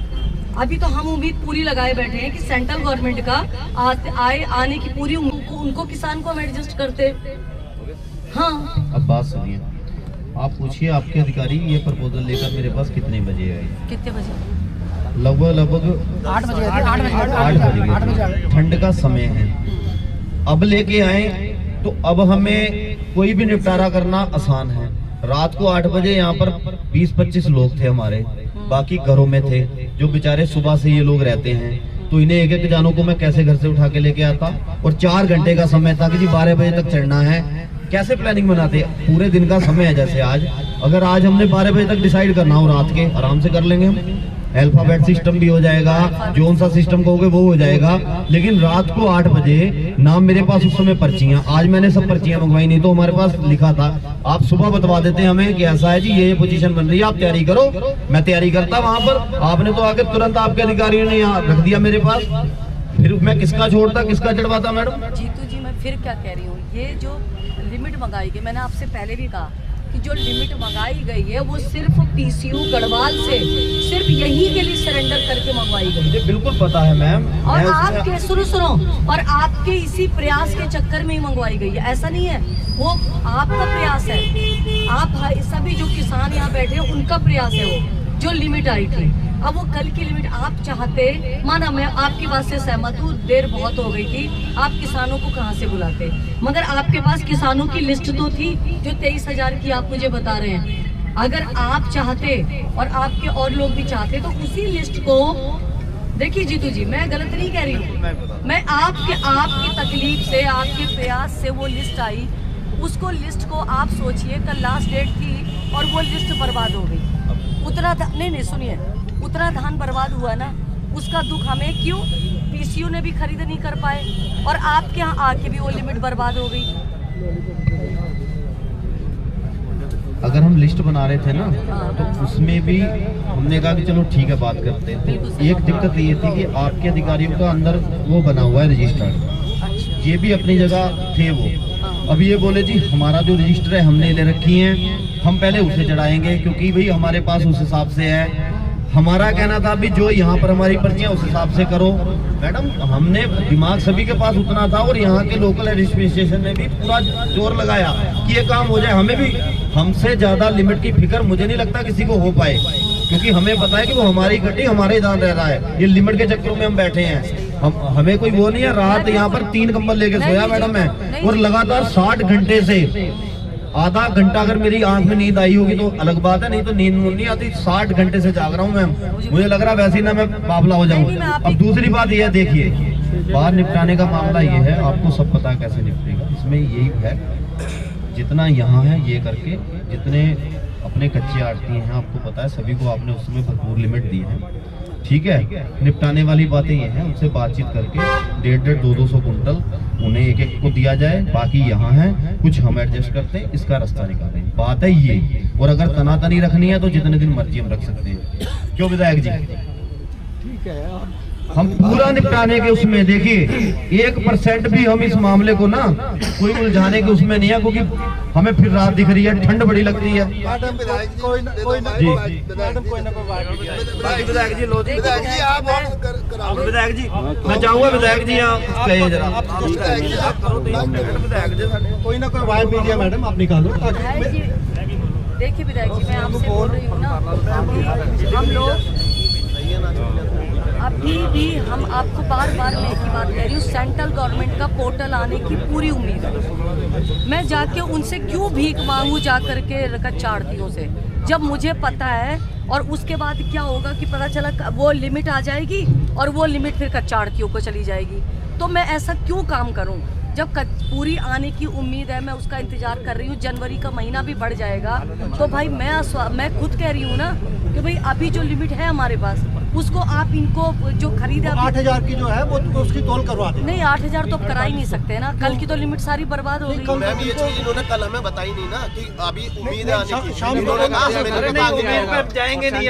Speaker 8: अभी तो हम उम्मीद पूरी लगाए बैठे हैं कि सेंट्रल गवर्नमेंट का आने की पूरी उनको किसान को हम एडजस्ट करते। हाँ,
Speaker 5: अब बात सुनिए, आप पूछिए आपके अधिकारी ये प्रपोजल लेकर मेरे पास कितने बजे आए?
Speaker 8: कितने बजे?
Speaker 5: लगभग
Speaker 6: 8 बजे।
Speaker 5: ठंड का समय है, अब लेके आए तो अब हमें कोई भी निपटारा करना आसान है। रात को 8 बजे यहाँ पर 20-25 लोग थे हमारे, बाकी घरों में थे, जो बेचारे सुबह से ये लोग रहते हैं। तो इन्हें एक जानों को मैं कैसे घर से उठा के लेके आता, और 4 घंटे का समय था कि जी 12 बजे तक चढ़ना है। कैसे प्लानिंग बनाते? पूरे दिन का समय है, जैसे आज अगर आज हमने 12 बजे तक डिसाइड करना हो, रात के आराम से कर लेंगे हम। अल्फाबेट सिस्टम भी हो जाएगा, जोन सा सिस्टम कहोगे वो हो जाएगा। लेकिन रात को 8 बजे नाम, मेरे पास उस समय पर्चियां, आज मैंने सब पर्चियां मंगवाई, नहीं तो हमारे पास लिखा था। आप सुबह बतवा देते हमें कि ऐसा है जी, ये पोजीशन बन रही है, आप तैयारी करो। मैं तैयारी करता वहां पर, आपने तो आके तुरंत आपके अधिकारियों ने यहाँ रख दिया मेरे पास। फिर मैं किसका छोड़ता, किसका चढ़वाता? मैडम
Speaker 8: जीतू जी, मैं फिर क्या कह रही हूँ, ये जो लिमिट मंगाई गई, मैंने आपसे पहले भी कहा कि जो लिमिट मंगाई गई है वो सिर्फ पीसीयू गढ़वाल से सिर्फ यहीं के लिए सरेंडर करके मंगवाई गई।
Speaker 5: मुझे बिल्कुल पता है मैम,
Speaker 8: और आपके सुनो और आपके इसी प्रयास के चक्कर में ही मंगवाई गई है, ऐसा नहीं है, वो आपका प्रयास है। आप सभी जो किसान यहाँ बैठे हैं उनका प्रयास है वो जो लिमिट आई थी। अब वो कल की लिमिट आप चाहते, माना मैं आपकी बात से सहमत हूँ, देर बहुत हो गई थी, आप किसानों को कहाँ से बुलाते, मगर आपके पास किसानों की लिस्ट तो थी जो 23,000 की आप मुझे बता रहे हैं। अगर आप चाहते और आपके और लोग भी चाहते तो उसी लिस्ट को, देखिए जीतू जी मैं गलत नहीं कह रही हूँ, मैं आपकी तकलीफ से, आपके प्रयास से वो लिस्ट आई, उसको लिस्ट को आप सोचिए कल लास्ट डेट थी और वो लिस्ट बर्बाद हो गई। उतना नहीं सुनिए, उतना धान बर्बाद हुआ ना, उसका दुख हमें क्यों? पीसीयू ने भी खरीद नहीं कर पाए और आपके यहाँ आके भी वो लिमिट बर्बाद हो गई।
Speaker 5: अगर हम लिस्ट बना रहे थे ना तो उसमें भी हमने कहा कि चलो ठीक है बात करते हैं। तो एक दिक्कत ये थी कि आपके अधिकारियों का अंदर वो बना हुआ है रजिस्टर्ड, ये भी अपनी जगह थे वो। अब ये बोले जी हमारा जो रजिस्टर है हमने ले रखी है, हम पहले उसे चढ़ाएंगे क्योंकि भाई हमारे पास उस हिसाब से है। हमारा कहना था अभी जो यहाँ पर हमारी पर्चियां उस हिसाब से करो। मैडम हमने दिमाग सभी के पास उतना था और यहाँ के लोकल एडमिनिस्ट्रेशन ने भी पूरा जोर लगाया कि ये काम हो जाए। हमें भी हमसे ज्यादा लिमिट की फिक्र मुझे नहीं लगता किसी को हो पाए, क्योंकि हमें पता है कि वो हमारी गड्डी हमारे दान रह रहा है। ये लिमिट के चक्करों में हम बैठे हैं, हमें कोई वो नहीं है। रात यहाँ पर 3 कंबल लेके सोया मैडम मैं, और लगातार 60 घंटे से आधा घंटा अगर मेरी आंख में नींद आई होगी तो अलग बात है, नहीं तो नींद नहीं आती। 60 घंटे से जाग रहा हूँ मैम, मुझे लग रहा है वैसे ही ना मैं बाबला हो जाऊँ। अब दूसरी बात यह देखिए, बाहर निपटाने का मामला ये है, आपको सब पता है कैसे निपटेगा। इसमें यही है, जितना यहाँ है ये करके, जितने अपने कच्चे आड़ती हैं आपको पता है, सभी को आपने उसमें भरपूर लिमिट दी है, ठीक है। निपटाने वाली बातें ये हैं, उनसे बातचीत करके 150, 200 कुंटल उन्हें एक एक को दिया जाए, बाकी यहाँ है कुछ हम एडजस्ट करते हैं, इसका रास्ता निकालें। बात है ये, और अगर तनातनी रखनी है तो जितने दिन मर्जी हम रख सकते हैं। क्यों विधायक जी?
Speaker 7: ठीक है,
Speaker 5: हम पूरा निपटाने के उसमें देखिए 1% भी हम इस मामले को ना कोई उलझाने के उसमें नहीं है, क्योंकि हमें फिर रात दिख रही है, ठंड बड़ी लगती है।
Speaker 9: मैडम विधायक जी,
Speaker 3: कोई ना कोई
Speaker 5: विधायक जी लो जी,
Speaker 9: विधायक जी आप और कराओ।
Speaker 5: विधायक जी मैं चाहूंगा विधायक जी यहाँ कहिए जरा।
Speaker 9: विधायक जी
Speaker 2: कोई ना कोई वायर मीडिया मैडम आप निकालो।
Speaker 8: विधायक जी, देखिए विधायक जी, मैं आपसे बोल रही हूँ ना, हम लोग अभी भी, हम आपको बार बार मैं एक ही बात कह रही हूँ, सेंट्रल गवर्नमेंट का पोर्टल आने की पूरी उम्मीद है। मैं जाके उनसे क्यों भीख मांगू जा करके कच्चा आड़तियों से, जब मुझे पता है। और उसके बाद क्या होगा कि पता चला वो लिमिट आ जाएगी और वो लिमिट फिर कच्चा आड़तियों को चली जाएगी। तो मैं ऐसा क्यों काम करूँ जब पूरी आने की उम्मीद है। मैं उसका इंतजार कर रही हूँ, जनवरी का महीना भी बढ़ जाएगा तो भाई मैं खुद कह रही हूँ ना कि भाई अभी जो लिमिट है हमारे पास, उसको आप इनको जो खरीदे
Speaker 2: 8000 की जो है वो उसकी तौल करवा दें।
Speaker 8: नहीं, 8000 तो करा ही नहीं सकते ना, कल की तो लिमिट सारी बर्बाद हो गई।
Speaker 2: मैम ये चीज इन्होंने कल हमें बताई नहीं ना कि अभी उम्मीद है आने की। शाम को
Speaker 5: जाएंगे नहीं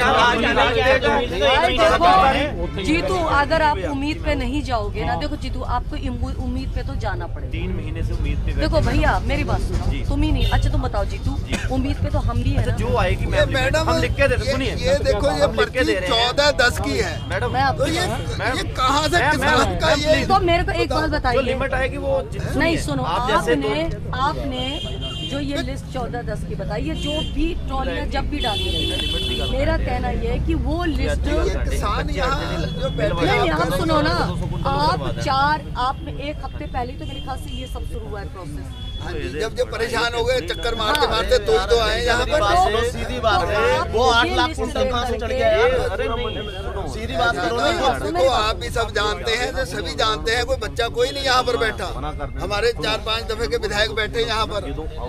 Speaker 8: देखो जीतू, अगर आप उम्मीद पे नहीं जाओगे ना, देखो जीतू आपको उम्मीद पे तो जाना पड़ेगा।
Speaker 5: 3 महीने से उम्मीद पे
Speaker 8: देखो भैया मेरी बात सुनो, तुम ही नहीं, अच्छा तुम बताओ जीतू, उम्मीद पे तो हम भी है ना।
Speaker 5: जो आएगी
Speaker 9: मैडम
Speaker 5: हम लिख के देते, सुनिए
Speaker 9: ये देखो ये पर्ची 14-10 की है
Speaker 5: मैडम।
Speaker 9: तो ये कहाँ से किसान का ये।
Speaker 8: तो मेरे को एक बात बताइए,
Speaker 5: लिमिट आएगी वो
Speaker 8: नहीं सुनो, आपने जो ये लिस्ट 14-10 की बताई है, जो भी ट्रॉलियां जब भी डाली गई, मेरा कहना ये है कि वो लिस्ट
Speaker 9: किसान यहाँ जो बैठे
Speaker 8: नहीं, आप सुनो ना, आपने 1 हफ्ते पहले तो मेरे ख्याल से ये सब शुरू हुआ है प्रोसेस।
Speaker 9: जब परेशान हो गए, चक्कर मारते मारते तो आए यहाँ पर।
Speaker 2: सीधी बात है, वो 8 लाख कुंटल कहाँ से चढ़ गया यार? अरे सीधी बात करो ना।
Speaker 9: देखो आप भी सब जानते हैं, तो सभी जानते हैं, कोई बच्चा कोई नहीं यहाँ पर बैठा। हमारे 4-5 दफे के विधायक बैठे यहाँ पर,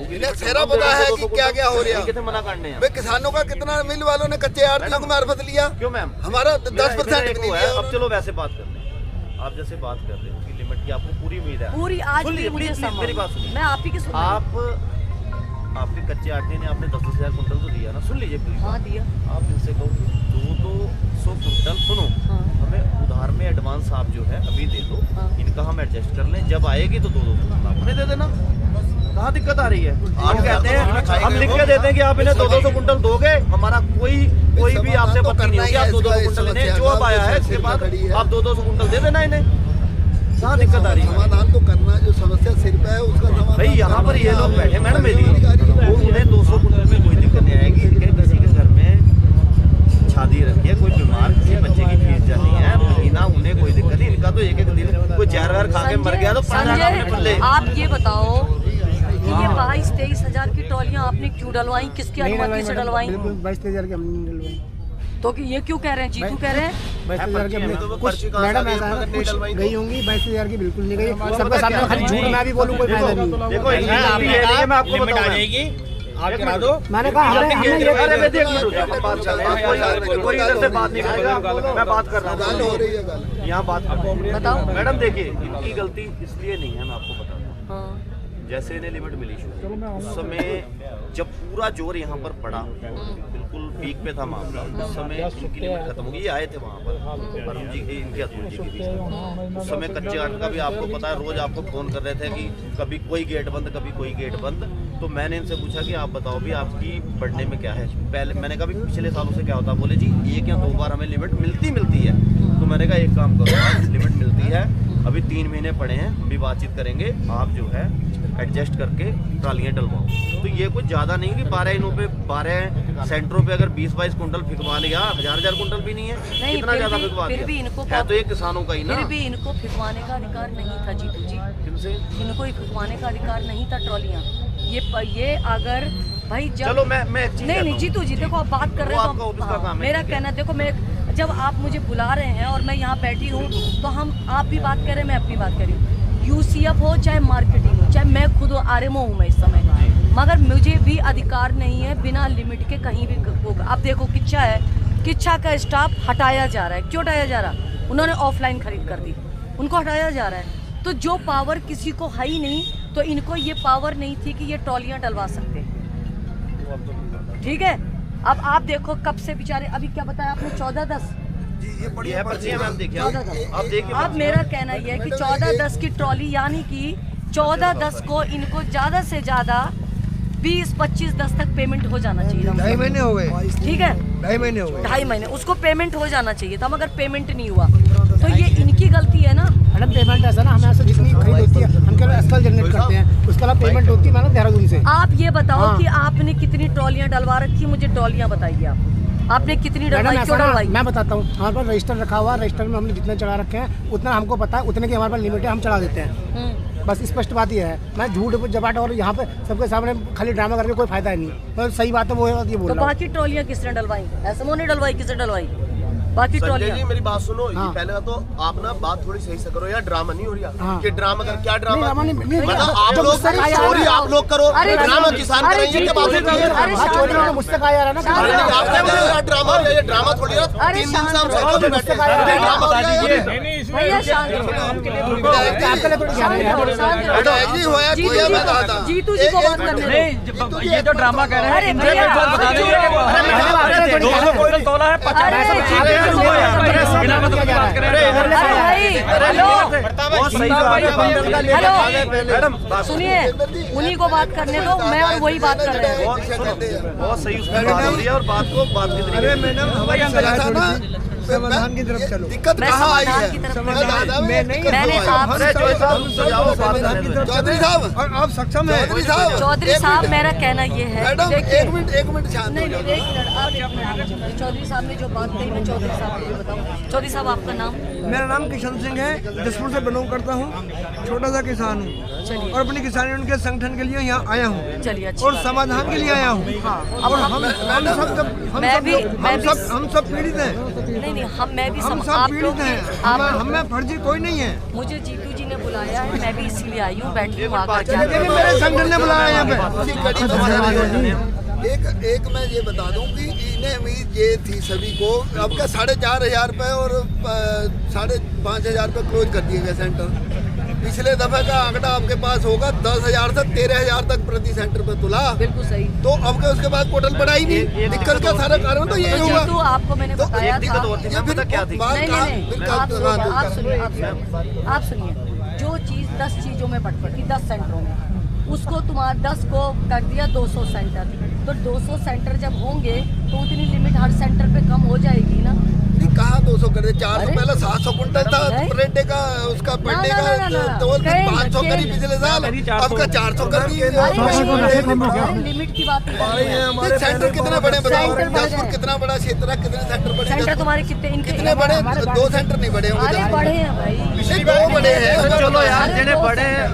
Speaker 9: इन्हें सेरा पता है कि क्या क्या हो रहा है।
Speaker 5: मना करने
Speaker 9: भाई किसानों का कितना मिल वालों ने कच्चे आड़तियों को मार्फत लिया।
Speaker 5: क्यों मैम?
Speaker 9: हमारा 10% भी नहीं लिया।
Speaker 5: अब चलो वैसे बात कर रहे हैं, आप जैसे बात कर रहे हो कि लिमिट की आपको पूरी उम्मीद है।
Speaker 8: पूरी आज भी मुझे
Speaker 5: मेरी बात सुनिए,
Speaker 8: मैं आप ही की सुन,
Speaker 5: आपके कच्चे आटे ने आपने 10,000 कुंटल तो दिया ना, सुन लीजिए प्लीज।
Speaker 8: हाँ दिया।
Speaker 5: आप इनसे कहो 200 कुंटल, सुनो हमें उधार में एडवांस आप जो है अभी दे दो, इनका हम एडजस्ट कर लें, जब आएगी तो 200 कुंटल आपने दे देना। कहाँ दिक्कत आ रही है? हम कहते हैं, हम लिख के देते हैं कि आप इन्हें 200 कुंटल दोगे, हमारा कोई भी आपसे पता नहीं होगी, आप 200 कुंटल इन्हें जो अब आया है इसके बाद आप 200 कुंटल दे देना इन्हें। कहाँ दिक्कत आ रही है?
Speaker 9: समाधान तो करना, जो समस्या सिर पे है उसका समाधान।
Speaker 5: भाई यहाँ पर ये लोग बैठे मैडम मेरी, उन्हें 200 कुंटल में कोई दिक्कत नहीं आएगी। किसी के घर में शादी रखी है, कोई बीमार, किसी बच्चे की फीस जानी है महीना, उन्हें कोई दिक्कत नहीं। इनका तो एक दिन कोई जहर खा के मर गया तो
Speaker 8: आप ये बताओ, ये 22-23 हजार की ट्रॉलियां आपने क्यों डलवाई, किसकी अनुमति से डलवाई?
Speaker 6: 22-23 हजार की हमने नहीं डलवाई।
Speaker 8: तो ये क्यों कह रहे हैं, जीतू कह रहे हैं
Speaker 6: 22 हजार की कुछ मैडम ऐसा कुछ गई होंगी, 22 हजार की बिल्कुल नहीं गई। सबके सामने खाली झूठ मैं भी बोलूँ कोई फायदा नहीं।
Speaker 5: देखो मैं आपको बता जाएगी, आप करा दो।
Speaker 6: मैंने कहा
Speaker 5: कोई इधर से बात नहीं करेगा, मैं बात कर रहा हूँ, यहाँ बात कर।
Speaker 8: बताओ
Speaker 5: मैडम देखिए, इनकी गलती इसलिए नहीं है, मैं आपको बताता हूँ।
Speaker 10: जैसे इन्हें लिमिट मिली उस समय जब पूरा जोर यहाँ पर पड़ा, बिल्कुल पीक पे था मामला, उस समय उनकी लिमिट खत्म हो गई। ये आए थे वहाँ पर अरुण जी की, इनके अतुल जी की बीच। उस समय कच्चे आठ का भी आपको पता है, रोज आपको फोन कर रहे थे कि कभी कोई गेट बंद, कभी कोई गेट बंद। तो मैंने इनसे पूछा कि आप बताओ भी आपकी बढ़ने में क्या है। पहले मैंने कहा भी पिछले सालों से क्या होता, बोले जी 1 या 2 बार हमें लिमिट मिलती है। तो मैंने कहा एक काम करो, लिमिट मिलती है, अभी 3 महीने पड़े हैं, हम भी बातचीत करेंगे, आप जो है एडजस्ट करके ट्रालियाँ डलवाओ। तो ये कुछ ज़्यादा नहीं कि 12 इनों पे 12 सेंटरों पे अगर 20-22 कुंटल फिकवा लिया, 1000 कुंटल भी नहीं है, कितना ज़्यादा फिकवा दिया। है तो ये किसानों का ही ना।
Speaker 8: फिर भी इनको फिकवाने का अधिकार नहीं था जीतू जी,
Speaker 10: किनसे?
Speaker 8: इनको फिकवाने का अधिकार नहीं था ट्रॉलियाँ। ये अगर भाई जब
Speaker 10: चलो मैं एक चीज
Speaker 8: नहीं जीतू जी देखो, आप बात कर रहे हो तो मेरा कहना देखो, मैं जब आप मुझे बुला रहे हैं और मैं यहाँ बैठी हूँ तो आप भी बात कर रहे हैं, मैं अपनी बात कर रही हूँ। यूसीएफ हो चाहे मार्केटिंग हो, चाहे मैं खुद आरएमओ हूँ मैं इस समय, मगर मुझे भी अधिकार नहीं है बिना लिमिट के कहीं भी होगा। अब देखो किच्छा है, किच्छा का स्टाफ हटाया जा रहा है। क्यों हटाया जा रहा है? उन्होंने ऑफलाइन खरीद कर दी, उनको हटाया जा रहा है। तो जो पावर किसी को है ही नहीं, तो इनको ये पावर नहीं थी कि ये ट्रॉलियाँ डलवा सकते। ठीक है, अब आप देखो कब से बेचारे, अभी क्या बताया आपने 14-10 अब मेरा कहना यह है कि 14-10 की ट्रॉली, यानी कि 14-10 को इनको ज्यादा से ज्यादा 20-25-10 तक पेमेंट हो जाना चाहिए।
Speaker 1: 2.5 महीने हो गए,
Speaker 8: ठीक है,
Speaker 1: 2.5 महीने हो गए,
Speaker 8: 2.5 महीने उसको पेमेंट हो जाना चाहिए था, मगर पेमेंट नहीं हुआ। तो ये इनकी गलती है ना।
Speaker 6: मैडम पेमेंट ऐसा ना, हमें ऐसा जितनी खरीद होती है हम केवल एस्कल जनरेट करते हैं, उसके अलावा पेमेंट होती है मैडम देहरादून से।
Speaker 8: आप ये बताओ कि आपने कितनी ट्रॉलियाँ डलवा रखी, मुझे ट्रॉलियाँ बताइए आपने कितनी डलवाई, क्यों डलवाई?
Speaker 6: मैं बताता हूँ, हमारे पास रजिस्टर रखा हुआ है, रजिस्टर में हमने जितने चढ़ा रखे हैं उतना हमको पता है, उतने की हमारे पास लिमिट है, हम चढ़ा देते हैं। बस स्पष्ट बात ये है, मैं झूठ जबाट और यहाँ पे सबके सामने खाली ड्रामा करके कोई फायदा नहीं। तो सही बात है वो ये बोल रहा हूं।
Speaker 8: बाकी ट्रॉलियाँ किसने डलवाई? एसएमओ ने डलवाई, किसने डलवाई बाकी ट्रॉलियाँ?
Speaker 2: जी मेरी बात सुनो,
Speaker 6: हाँ।
Speaker 2: पहले तो आप ना बात थोड़ी सही से करो यार, ड्रामा नहीं हो रहा।
Speaker 6: हाँ।
Speaker 2: कि ड्रामा कर, क्या ड्रामा?
Speaker 6: मतलब
Speaker 2: आप लोग चोरी आप लोग करो, ड्रामा किसान करेंगे, क्या बात होती है?
Speaker 6: मुझसे कहा जा रहा है ना,
Speaker 2: ड्रामा, ये ड्रामा थोड़ी ना 3 दिन से हम साइकिल पे बैठे हैं, ड्रामा हो रहा है।
Speaker 8: भैया शांत जीतू जी को बात करने दो।
Speaker 3: ये जो ड्रामा कर रहे हैं,
Speaker 8: भैया
Speaker 3: बता देंगे 200 क्विंटल तोला है, 50
Speaker 8: हेलो सुनिए, उन्हीं को बात करने दो, मैं और वही बात कर रहे हैं।
Speaker 10: बहुत सही उसमें बात हो रही है और बात को बात की तरीके से।
Speaker 1: मैडम हमारी सलाह था ना, समाधान की तरफ चलो।
Speaker 9: दिक्कत कहाँ आई है? चौधरी साहब
Speaker 1: आप सक्षम है?
Speaker 8: चौधरी साहब मेरा कहना ये है,
Speaker 9: मैडम एक मिनट शांत हो जाओ।
Speaker 8: चौधरी साहब ने जो बात कही, मैं चौधरी साहब को बताऊँ। चौधरी साहब आपका नाम?
Speaker 1: मेरा नाम किशन सिंह है, जसपुर से बिलोंग करता हूँ, छोटा सा किसान हूँ और अपनी किसानी उनके संगठन के लिए यहाँ आया हूँ।
Speaker 8: चलिए,
Speaker 1: और समाधान के लिए आया हूँ। और हम सब पीड़ित हैं।
Speaker 8: नहीं मैं भी
Speaker 1: हम सब
Speaker 8: आप
Speaker 1: पीड़ित
Speaker 8: लोग
Speaker 1: हैं, हमें फर्जी कोई नहीं है।
Speaker 8: मुझे जीतू जी ने बुलाया है, मैं भी इसीलिए आई हूँ, बैठी हूँ
Speaker 1: मेरे संगठन ने बुलाया यहाँ पे।
Speaker 9: एक मैं ये बता दूं कि इन्हें उम्मीद ये थी सभी को, अब का 4,500 रुपये और 5,500 पे क्लोज कर दिए गए सेंटर। पिछले दफे का आंकड़ा आपके पास होगा 10,000 से 13,000 तक प्रति सेंटर पे तुला।
Speaker 8: बिल्कुल सही।
Speaker 9: तो अब के उसके बाद पोर्टल बढ़ा ही नहीं, दिक्कत का सारा कारण तो यही होगा।
Speaker 8: तो आपको मैंने बताया था,
Speaker 10: ये फिर क्या थी?
Speaker 8: आप सुनिए, जो चीज़ 10 चीज़ों में बटी 10 सेंटरों में, उसको तुम्हारा 10 को कर दिया 200 सेंटर। तो 200 सेंटर जब होंगे तो उतनी लिमिट हर सेंटर पे कम हो जाएगी ना।
Speaker 9: कहाँ 200 कर दे? 400 पहले 700 कुंटल था पर डे का, उसका पर डे का तो 500 करी पिछले साल, अब का 400 कर दिए।
Speaker 8: लिमिट की बात
Speaker 9: सेंटर कितने बड़े बताओ? जसपुर कितना बड़ा क्षेत्र है, कितने सेंटर बड़े?
Speaker 8: सेंटर तुम्हारे कितने
Speaker 9: बड़े? 2 सेंटर नहीं बड़े होंगे,
Speaker 8: बड़े हैं भाई,
Speaker 9: पिछले 2 बड़े हैं।
Speaker 10: चलो यार, जिन्हें बड़े हैं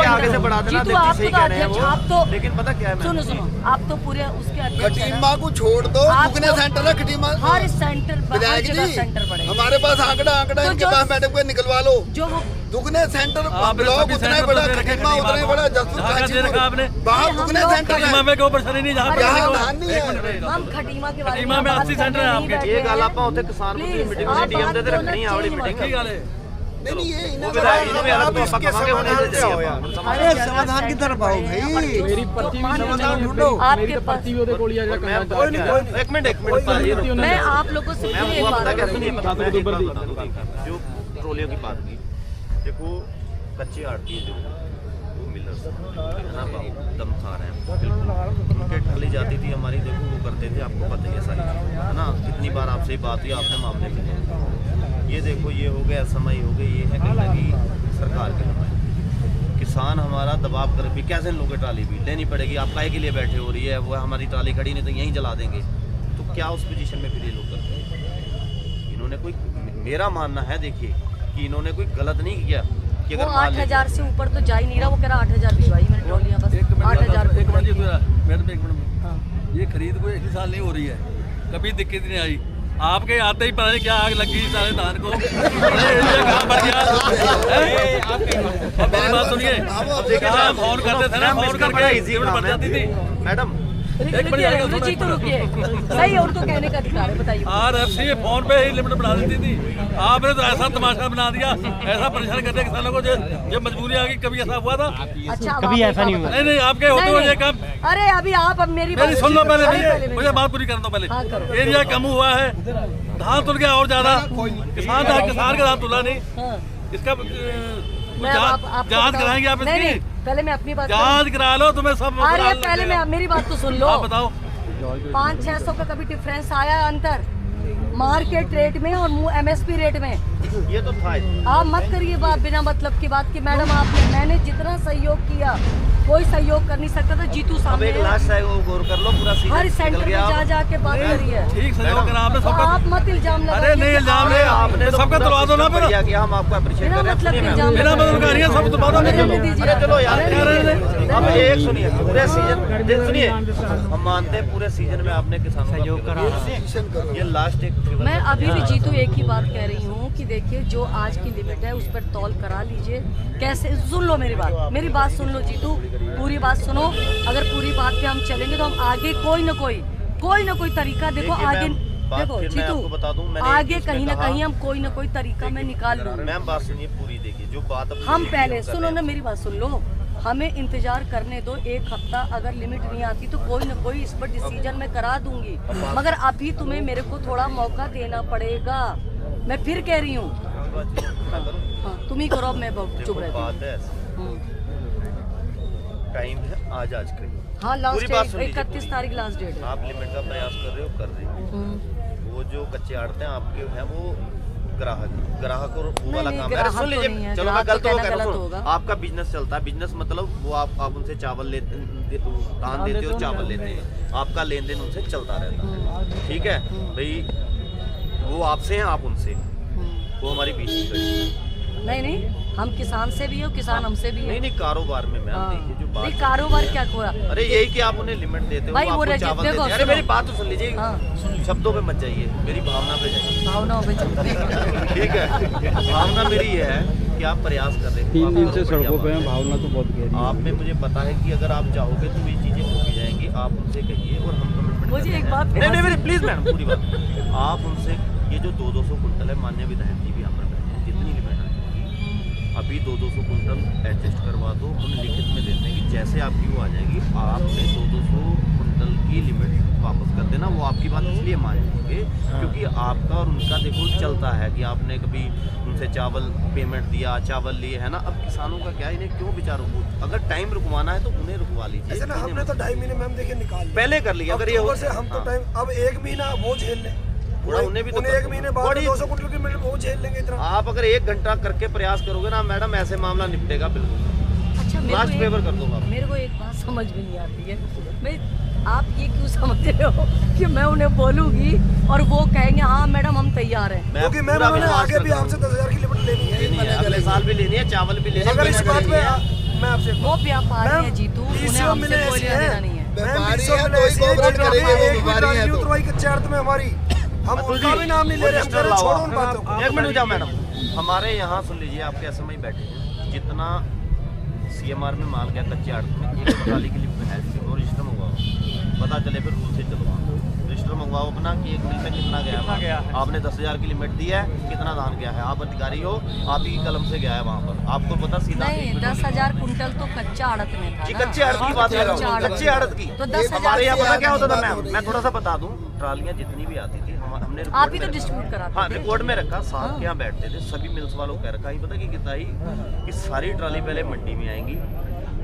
Speaker 10: आगे से बढ़ा देना, देखिए कह रहे हैं वो।
Speaker 8: आप तो
Speaker 10: लेकिन पता क्या है,
Speaker 8: सुनो आप तो पूरे उसके अध्यक्ष हैं।
Speaker 9: खटीमा को छोड़ दो, कितने सेंटर है खटीमा?
Speaker 8: हर सेंटर सेंटर बड़े।
Speaker 9: हमारे पास आंकड़ा इनके पास मैडम को निकलवा लो।
Speaker 8: जो
Speaker 9: दुगने सेंटर ब्लॉक उतना ही बड़ा, खटीमा उतना ही बड़ा, जसपुर बाहर दुगने सेंटर है।
Speaker 8: हम खटीमा के बारे में
Speaker 10: 80 सेंटर है आपके। ये गल आप होते किसान मीटिंग में डीएम दे रखनी आवड़ी मीटिंग।
Speaker 9: नहीं ये
Speaker 10: वो विधायक इन्होंने अलग तो
Speaker 9: इसके
Speaker 10: पक्का होने
Speaker 9: समाधान
Speaker 10: देते
Speaker 9: से
Speaker 10: हैं।
Speaker 9: हो यार।
Speaker 8: अरे समाधान की तरफ आओ भाई, मेरी
Speaker 9: समाधान ढूंढो।
Speaker 8: आपके पास
Speaker 10: एक मिनट
Speaker 8: मैं आप लोगों से फिर एक बात करूंगी।
Speaker 10: जो ट्रोलियों की बात की, देखो कच्चे आड़ती है जो वो मिलर्स है ना, बहुत दम खा रहे हैं बिल्कुल। उनके ठगली जाती थी हमारी, देखो वो करते थे, आपको पता ही है सारी चीज़, है ना। कितनी बार आपसे ही बात हुई, आपने मामले में ये देखो ये हो गया, समय हो गई, ये है कहीं ना कहीं सरकार के लिए। किसान हमारा दबाव कर भी कैसे लोगों की ट्राली भी लेनी पड़ेगी, आप काहे के लिए बैठे हो रही है, वो हमारी ट्राली खड़ी नहीं तो यहीं जला देंगे, तो क्या उस पोजीशन में फिर ये लोग करते हैं। इन्होंने कोई, मेरा मानना है देखिए कि इन्होंने कोई गलत नहीं किया कि
Speaker 8: वो
Speaker 10: अगर मान
Speaker 8: 8,000 से ऊपर तो जा ही नहीं रहा, वो कह रहा 8,000 भिजवाई मैंने ट्रॉलियां बस 8,000
Speaker 11: मैडम ये खरीद कोई इसी साल नहीं हो रही है, कभी दिक्कत नहीं आई, आपके आते ही पता नहीं क्या आग लगी सारे धान को। कहाँ बढ़ गया? मेरी बात सुनिए, फोन करते थे ना, फोन करके लिमिट बढ़ जाती थी
Speaker 10: मैडम।
Speaker 8: रुचि तो रुकिए, सही है, उनको कहने का अधिकार है, बताइए।
Speaker 11: RFC फोन पे ही लिमिट बढ़ा देती थी, आपने तो ऐसा तमाशा बना दिया, ऐसा परेशान करते किसानों को, जब मजबूरी आ गई। कभी ऐसा हुआ था?
Speaker 8: अच्छा,
Speaker 11: कभी ऐसा नहीं हुआ। नहीं आपके होते हुए ये काम।
Speaker 8: अरे अभी आप अब मेरी
Speaker 11: सुन लो पहले, मुझे बात पूरी करने दो पहले। एरिया कम हुआ है, धान तुल गया और ज्यादा, किसान का धान तुला नहीं, इसका जांच कराएंगे आप इसकी?
Speaker 8: पहले मैं अपनी बात
Speaker 11: जांच करा लो, तुम्हें सब।
Speaker 8: अरे पहले मैं मेरी बात तो सुन लो।
Speaker 11: आप बताओ,
Speaker 8: 500-600 का कभी डिफरेंस आया है अंतर मार्केट रेट में और MSP रेट में?
Speaker 10: ये तो था।
Speaker 8: आप मत करिए बात बिना मतलब की बात कि मैडम मैंने जितना सहयोग किया कोई सहयोग कर नहीं सकता था। जीतू सामने
Speaker 10: एक लास्ट है, वो गौर कर लो, पूरा
Speaker 8: हर सेंटर में जा के बात करिए।
Speaker 11: ठीक सहयोग करा आपने सबका।
Speaker 8: आप मत इल्जाम लगाइए।
Speaker 11: अरे नहीं इल्जाम नहीं, आपने सबका तुलवा दो ना। फिर
Speaker 10: हम आपको अप्रिशिएट कर रहे
Speaker 8: हैं,
Speaker 11: बिना मतलब करिए, सब तुलवा दो।
Speaker 10: चलो यार, अब एक सुनिए, पूरे सीजन सुनिए, हम मानते हैं पूरे सीजन में आपने किसानों का सहयोग करा, ये लास्ट एक।
Speaker 8: मैं अभी भी जीतू एक ही बात कह रही हूँ कि देखिए जो आज की लिमिट है उस पर तौल करा लीजिए। कैसे, सुन लो मेरी बात सुन लो जीतू, पूरी बात सुनो। अगर पूरी बात पे हम चलेंगे तो हम आगे कोई ना कोई तरीका, देखो आगे देखो जीतू, आगे कहीं ना कहीं हम कोई ना कोई तरीका मैं निकाल लूंगा।
Speaker 10: मैम बात सुनिए पूरी, देखिए जो बात
Speaker 8: हम पहले सुनो ना, मेरी बात सुन लो, हमें इंतजार करने दो 1 हफ्ता। अगर लिमिट नहीं आती तो कोई ना कोई इस पर डिसीजन मैं करा दूंगी, मगर अभी तुम्हें मेरे को थोड़ा मौका देना पड़ेगा। मैं फिर कह रही हूँ, हाँ तुम ही करो, अब मैं चुप रहती।
Speaker 10: टाइम है आज कहीं।
Speaker 8: हाँ लास्ट डेट 31 तारीख लास्ट डेट है।
Speaker 10: आप लिमिट का प्रयास कर रहे हो, कर रहे हो। वो जो कच्चे आड़ते हैं आपके हैं, वो ग्राहक और वो वाला काम है। सुन लीजिए, चलो मैं गलत होगा, आपका बिजनेस चलता है, बिजनेस मतलब वो आप उनसे चावल धान देते हो, चावल लेते हैं, आपका लेन देन उनसे चलता रहता है, ठीक है भाई। वो आपसे हैं, आप उनसे, वो हमारी बीच
Speaker 8: नहीं हम किसान से भी है, किसान हमसे भी है।
Speaker 10: नहीं कारोबार में मैम देखिए जो बात,
Speaker 8: कारोबार क्या खोया।
Speaker 10: अरे यही कि आप उन्हें लिमिट देते हो, आपको चावल देते हैं। अरे मेरी बात तो सुन लीजिए, शब्दों पे मत जाइए, मेरी भावना पे जाइए।
Speaker 8: भावनाओं पे
Speaker 10: ठीक है, भावना मेरी ये है कि आप प्रयास कर रहे हैं,
Speaker 11: 3 दिन से सड़कों पे हैं, भावना तो बहुत गहरी है।
Speaker 10: आप में मुझे पता है कि अगर आप चाहोगे तो ये चीजें हो भी जाएंगी, आप उनसे कहिए और हम कमिटमेंट।
Speaker 8: मुझे एक बात
Speaker 10: नहीं प्लीज मैडम, पूरी बात आप उनसे, ये जो 200 कुंटल है, माननीय विधायक जी भी यहाँ पर बैठे हैं, जितनी लिमिट आएगी अभी 200 कुंटल एडजस्ट करवा दो, हम लिखित में देते हैं कि जैसे आपकी वो आ जाएगी, आपने 200 कुंटल की लिमिट वापस कर देना। वो आपकी बात इसलिए मान लेंगे क्योंकि आपका और उनका देखो चलता है कि आपने कभी उनसे चावल पेमेंट दिया, चावल लिए, है ना। अब किसानों का क्या, इन्हें क्यों बेचारों को, अगर टाइम रुकवाना है तो उन्हें रुकवा लीजिए।
Speaker 1: ऐसे ना, हमने तो 2.5 महीने में हम देखिए निकाल
Speaker 10: पहले कर लिया, अगर ये हो
Speaker 1: से हम तो टाइम, अब 1 महीना वो झेल लें,
Speaker 10: उन्हें भी तो
Speaker 1: 1 महीने बाद 200 कुंटल की मिल वो झेल लेंगे इतना।
Speaker 10: आप अगर 1 घंटा करके प्रयास करोगे ना मैडम, ऐसे मामला निपटेगा बिल्कुल।
Speaker 8: अच्छा
Speaker 10: लास्ट फेवर कर दूंगा।
Speaker 8: मेरे को एक बात समझ में नहीं आती है, मैं आप ये क्यों समझ रहे हो कि मैं उन्हें बोलूंगी और वो कहेंगे हाँ मैडम हम तैयार हैं,
Speaker 1: क्योंकि मैम उन्होंने आगे भी आपसे 10,000 की लिमिट लेनी है,
Speaker 10: अगले साल भी लेनी है, चावल भी लेनी है।
Speaker 1: अगर इस बात पे मैं आपसे,
Speaker 8: वो व्यापारी है जीतू, उन्हें हमसे कोई लेना देना नहीं है।
Speaker 1: हमारी हम उनका भी नाम नहीं ले रहे, छोड़ो उन बातों को।
Speaker 10: 1 मिनट जाओ मैडम, हमारे यहाँ सुन लीजिए, आपके ऐसे में ही बैठे हैं, जितना CMR में माल गया कच्चे आड़त में, एक ट्राली के लिए है और रजिस्टर मंगवाओ, पता चले फिर रूल से चलवाओ। रजिस्टर मंगवाओ अपना कि एक मिल में कितना गया है, आपने 10,000 की लिमिट दी है, कितना धान गया है, आप अधिकारी हो, आप ही की कलम से गया है वहाँ पर, आपको पता सीधा
Speaker 8: नहीं। 10,000 कुंटल तो कच्चा आड़त में था
Speaker 10: जी,
Speaker 8: ना?
Speaker 10: कच्चे आड़त की बात कर रहा हूँ, कच्चे आड़त की।
Speaker 8: तो 10,000
Speaker 10: हमारे यहाँ पता क्या होता था मैम, मैं थोड़ा सा बता दूँ, ट्रालियाँ जितनी भी आती थी हमने
Speaker 8: आप ही तो डिस्ट्रीब्यूट कराते
Speaker 10: हाँ
Speaker 8: थे।
Speaker 10: रिकॉर्ड में रखा, साथ के यहाँ बैठते थे, सभी मिल्स वालों को कह रखा, ही पता कि कितना ही कि सारी ट्राली पहले मंडी में आएंगी,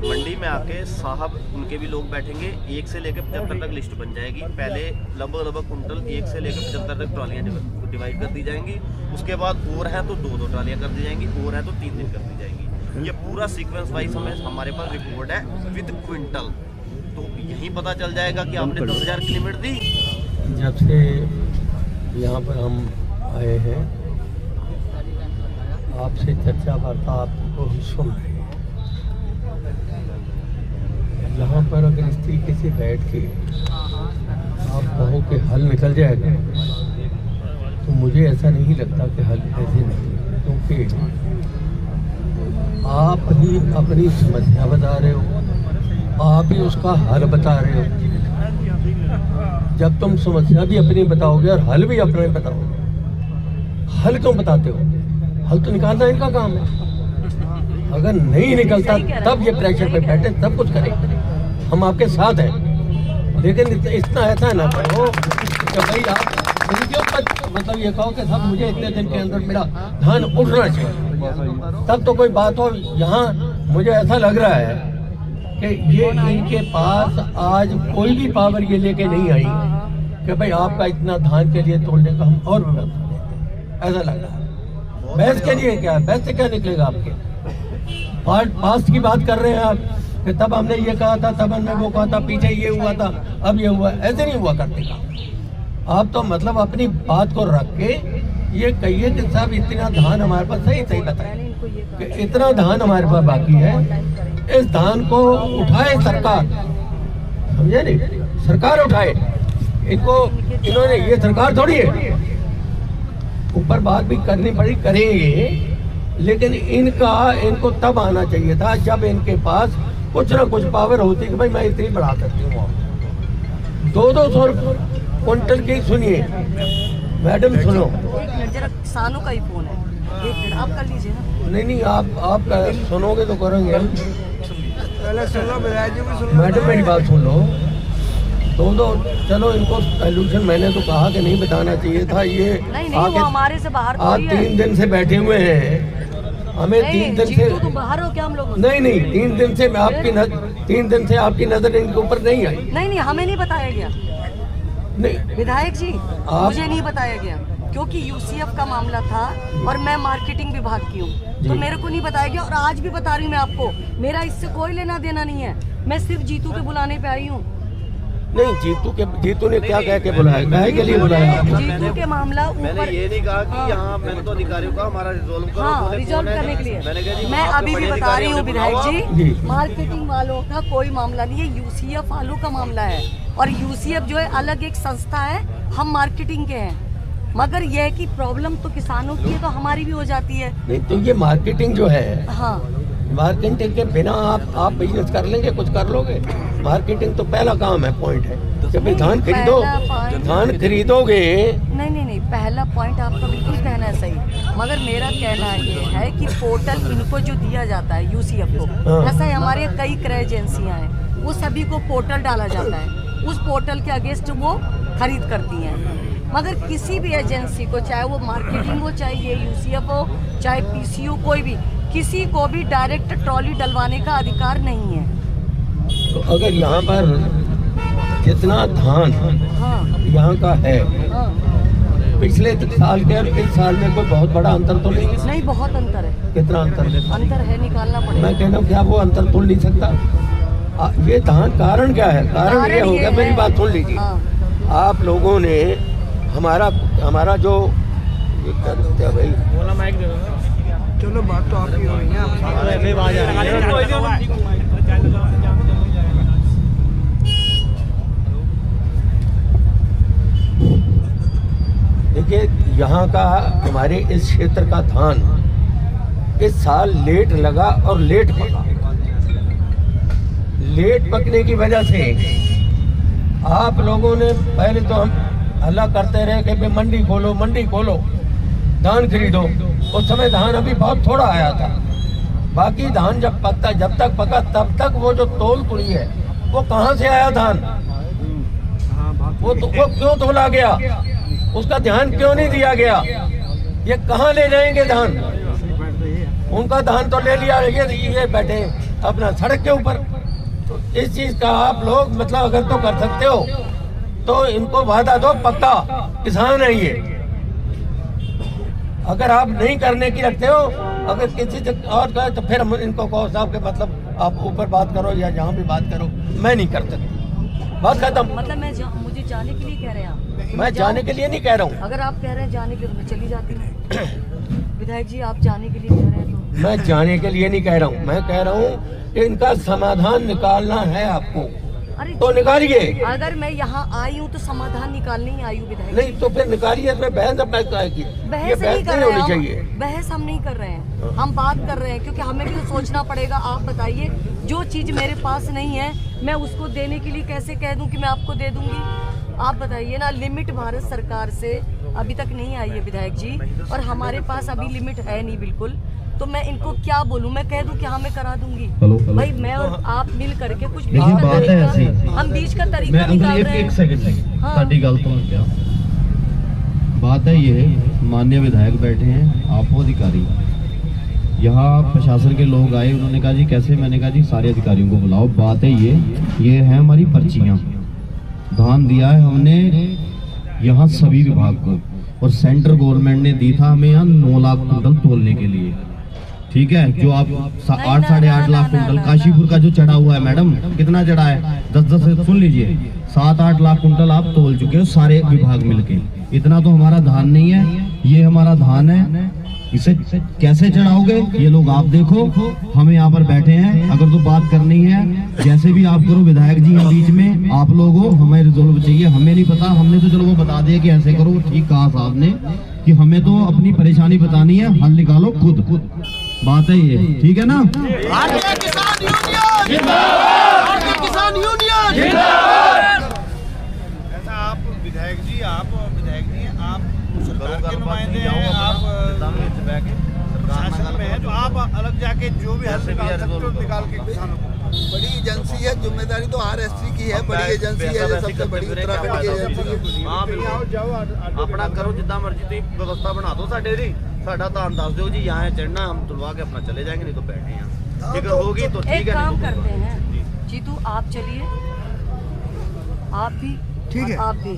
Speaker 10: मंडी में आके साहब उनके भी लोग बैठेंगे, 1 से लेकर 75 तक लिस्ट बन जाएगी। पहले लगभग कुंटल 1 से लेकर 75 तक ट्रालियाँ डिवाइड कर दी जाएंगी, उसके बाद और हैं तो 2-2 ट्रालियाँ कर दी जाएंगी, और हैं तो 3 दिन कर दी जाएंगी। ये पूरा सीक्वेंस वाइज हमारे पास रिपोर्ट है विद क्विंटल, तो यही पता चल जाएगा कि आपने 10,000 की लिमिट दी।
Speaker 7: जब से यहाँ पर हम आए हैं, आपसे चर्चा वार्ता आपको सुन रहे हैं, यहाँ पर अगर इस तरीके से बैठ के आप कहो कि हल निकल जाएगा, तो मुझे ऐसा नहीं लगता कि हल ऐसे निकले, क्योंकि आप ही अपनी समस्या बता रहे हो, आप ही उसका हल बता रहे हो। जब तुम समस्या भी अपनी बताओगे और हल भी अपने बताओगे, हल क्यों बताते हो? हल तो निकालना इनका काम है। अगर नहीं निकलता तब ये प्रेशर पे बैठे, सब कुछ करें, हम आपके साथ हैं, लेकिन इतना ऐसा ना करो कि भाई आप मतलब ये कहो कि साहब मुझे इतने दिन के अंदर मेरा धान उठना चाहिए, तब तो कोई बात हो। यहाँ मुझे ऐसा लग रहा है कि ये इनके पास आज कोई भी पावर ये लेके नहीं आई कि भाई आपका इतना धान के लिए तोड़ने का हम और ऐसा लग रहा है। बहस के लिए क्या, बहस से क्या निकलेगा आपके? पास्ट की बात कर रहे हैं आप कि तब हमने ये कहा था, तब हमने वो कहा था, पीछे ये हुआ था, अब ये हुआ, ऐसे नहीं हुआ करते का। आप तो मतलब अपनी बात को रख के ये कहिए कि साहब इतना धान हमारे पास, सही बताए कि इतना धान हमारे पास बाकी है, इस धान को उठाए सरकार, समझे नहीं? सरकार उठाए इनको, इन्होंने, ये सरकार थोड़ी है, ऊपर बात भी करनी पड़ी, करेंगे, लेकिन इनको तब आना चाहिए था जब इनके पास कुछ ना कुछ पावर होती कि भाई मैं इतनी बढ़ा सकती हूँ। 200 क्विंटल की सुनिए मैडम, सुनो,
Speaker 8: जरा किसानों का ही फोन है, आप कर लीजिए ना।
Speaker 7: नहीं आप सुनोगे तो करेंगे,
Speaker 1: पहले सुन लो,
Speaker 7: मैडम मेरी बात सुन लो। दो चलो इनको सोल्यूशन मैंने तो कहा कि नहीं बताना चाहिए था, ये
Speaker 8: नहीं, वो हमारे से बाहर
Speaker 7: आज 3 दिन से बैठे हुए हैं, हमें 3 दिन से
Speaker 8: तो बाहर हो क्या हम लोग?
Speaker 7: नहीं 3 दिन से मैं 3 दिन से आपकी नजर इनके ऊपर नहीं आई।
Speaker 8: नहीं हमें नहीं बताया गया,
Speaker 7: नहीं
Speaker 8: विधायक जी मुझे नहीं बताया गया, क्योंकि UCF का मामला था और मैं मार्केटिंग विभाग की हूँ, तो मेरे को नहीं बताया गया। और आज भी बता रही हूँ मैं आपको, मेरा इससे कोई लेना देना नहीं है, मैं सिर्फ जीतू के बुलाने पे आई हूँ।
Speaker 7: नहीं, जीतू ने क्या कह के बुलाया, काहे के लिए बुलाया?
Speaker 8: जीतू के मामला ऊपर,
Speaker 10: ये नहीं कहा कि यहाँ मैंने तो अधिकारियों का हमारा रिजोल्व करो,
Speaker 8: हाँ रिजोल्व करने के लिए मैं अभी भी बता रही हूँ विधायक जी, मार्केटिंग वालों का कोई मामला नहीं है, UCF वालों का मामला है। और UCF जो है अलग एक संस्था है, हम मार्केटिंग के हैं, मगर यह है कि प्रॉब्लम तो किसानों की है तो हमारी भी हो जाती है।
Speaker 7: नहीं तो ये मार्केटिंग जो है,
Speaker 8: हाँ
Speaker 7: मार्केटिंग के बिना आप बिजनेस कर लेंगे, कुछ कर लोगे? मार्केटिंग तो पहला काम है, पॉइंट है कि भाई धान खरीदो, धान खरीदोगे।
Speaker 8: नहीं पहला पॉइंट आपका बिल्कुल कहना है सही, मगर मेरा कहना ये है कि पोर्टल इनको जो दिया जाता है UCF को, ऐसा है हमारे कई क्रय एजेंसियां हैं, वो सभी को पोर्टल डाला जाता है, उस पोर्टल के अगेंस्ट वो खरीद करती हैं। मगर किसी भी एजेंसी को, चाहे वो मार्केटिंग हो, चाहे ये UCF हो, चाहे PCU, कोई भी, किसी को भी डायरेक्ट ट्रॉली डलवाने का अधिकार नहीं है।
Speaker 7: तो अगर यहाँ पर जितना धान यहाँ का है, पिछले साल के और इस साल में कोई बहुत बड़ा अंतर तो नहीं?
Speaker 8: बहुत अंतर है।
Speaker 7: कितना अंतर
Speaker 8: है? निकालना पड़ेगा।
Speaker 7: मैं कहना हूँ क्या वो अंतर तोड़ नहीं सकता? ये धान कारण क्या है? कारण ये हो गया, मेरी बात सुन लीजिए, आप लोगों ने हमारा जो भाई,
Speaker 1: चलो बात तो आपकी हो रही है,
Speaker 7: देखिए यहाँ का, हमारे इस क्षेत्र का धान इस साल लेट लगा और लेट पका, लेट पकने की वजह से आप लोगों ने पहले तो हम हल्ला करते रहे कि भाई मंडी खोलो, धान खरीदो। उस समय धान अभी बहुत थोड़ा आया था। बाकी धान जब तक पका तब तक वो जो तौल तुड़ी है वो कहाँ से आया धान, वो क्यों तोला गया, उसका ध्यान क्यों नहीं दिया गया, ये कहाँ ले जाएंगे धान। उनका धान तो ले लिया, ये बैठे अपना सड़क के ऊपर। तो इस चीज का आप लोग मतलब अगर तो कर सकते हो तो इनको वादा दो, पक्का किसान है ये। अगर आप नहीं करने की रखते हो, अगर किसी और कहे तो फिर हम इनको कहो साहब के मतलब आप ऊपर बात करो या जहाँ भी बात करो, मैं नहीं कर सकती, बात खत्म।
Speaker 8: मतलब मुझे जाने के लिए कह रहे हैं आप?
Speaker 7: मैं जाने के लिए नहीं कह रहा हूँ।
Speaker 8: अगर आप कह रहे हैं जाने के लिए तो मैं चली जाती हूँ। विधायक जी आप जाने के लिए कह रहे हैं तो?
Speaker 7: मैं जाने के लिए नहीं कह रहा हूँ, मैं कह रहा हूँ कि इनका समाधान निकालना है आपको, तो निकालिए।
Speaker 8: अगर मैं यहाँ आई हूँ तो समाधान निकालने ही आई हूँ विधायक।
Speaker 7: नहीं तो फिर निकालिए, फिर बहस आएगी।
Speaker 8: बहस नहीं कर रहे हैं, बहस हम नहीं कर रहे हैं, हम बात कर रहे हैं क्योंकि हमें भी तो सोचना पड़ेगा। आप बताइए, जो चीज मेरे पास नहीं है मैं उसको देने के लिए कैसे कह दूं कि मैं आपको दे दूंगी? आप बताइए ना। लिमिट भारत सरकार से अभी तक नहीं आई है विधायक जी, और हमारे पास अभी लिमिट है नहीं बिल्कुल। तो मैं इनको क्या बोलूं? मैं कह दूं कि हाँ मैं करा दूंगी। भाई मैं और आप मिल करके कुछ बीच का तरीका, हम बीच का तरीका निकाल रहे हैं।
Speaker 5: एक सेकंड साडी गल तो क्या बात है, ये माननीय विधायक बैठे हैं, आप अधिकारी, यहाँ प्रशासन के लोग आए, उन्होंने कहा जी कैसे, मैंने कहा जी सारे अधिकारियों को बुलाओ। बात है ये है हमारी पर्चियाँ, धान दिया है हमने यहाँ सभी विभाग को, और सेंट्रल गवर्नमेंट ने दी था हमें यहाँ 9 लाख कुंटल तोलने के लिए, ठीक है। जो आप 8 साढ़े 8 लाख कुंटल काशीपुर का जो चढ़ा हुआ है मैडम, कितना चढ़ा है 10 से सुन लीजिए, 7-8 लाख कुंटल आप तोल चुके हो सारे विभाग मिलके। इतना तो हमारा धान नहीं है, ये हमारा धान है, इसे कैसे चढ़ाओगे ये लोग आप देखो। हमें यहाँ पर बैठे हैं, अगर तो बात करनी है जैसे भी आप करो, विधायक जी हैं बीच में, आप लोगों हमें रिजोल्व चाहिए, हमें नहीं पता, हमने तो चलो वो बता दिया कि ऐसे करो, ठीक कहा साहब ने कि हमें तो अपनी परेशानी बतानी है, हल निकालो खुद, बात है ये, ठीक है ना।
Speaker 2: भारतीय किसान यूनियन जिंदाबाद, भारतीय किसान यूनियन जिंदाबाद।
Speaker 12: ऐसा आप विधायक जी आप सरकार के नुमाइंदे हैं, आप शासन में हैं, तो आप अलग जाके जो भी हल निकाल सकते हो निकाल के किसानों को।
Speaker 9: बड़ी एजेंसी है, जिम्मेदारी तो RSC की है, बड़ी एजेंसी है, सबसे बड़ी उत्तराखंड की एजेंसी है।
Speaker 10: अपना करो जितना मर्जी, तुम व्यवस्था बना दो साडे दी, साडा धान दस दो जी, यहाँ चढ़ना हम तुलवा के अपना चले जाएंगे, नहीं तो बैठे हैं, अगर होगी तो ठीक है।
Speaker 8: एक काम करते हैं जीतू, आप चलिए, आप भी ठीक है, आप भी,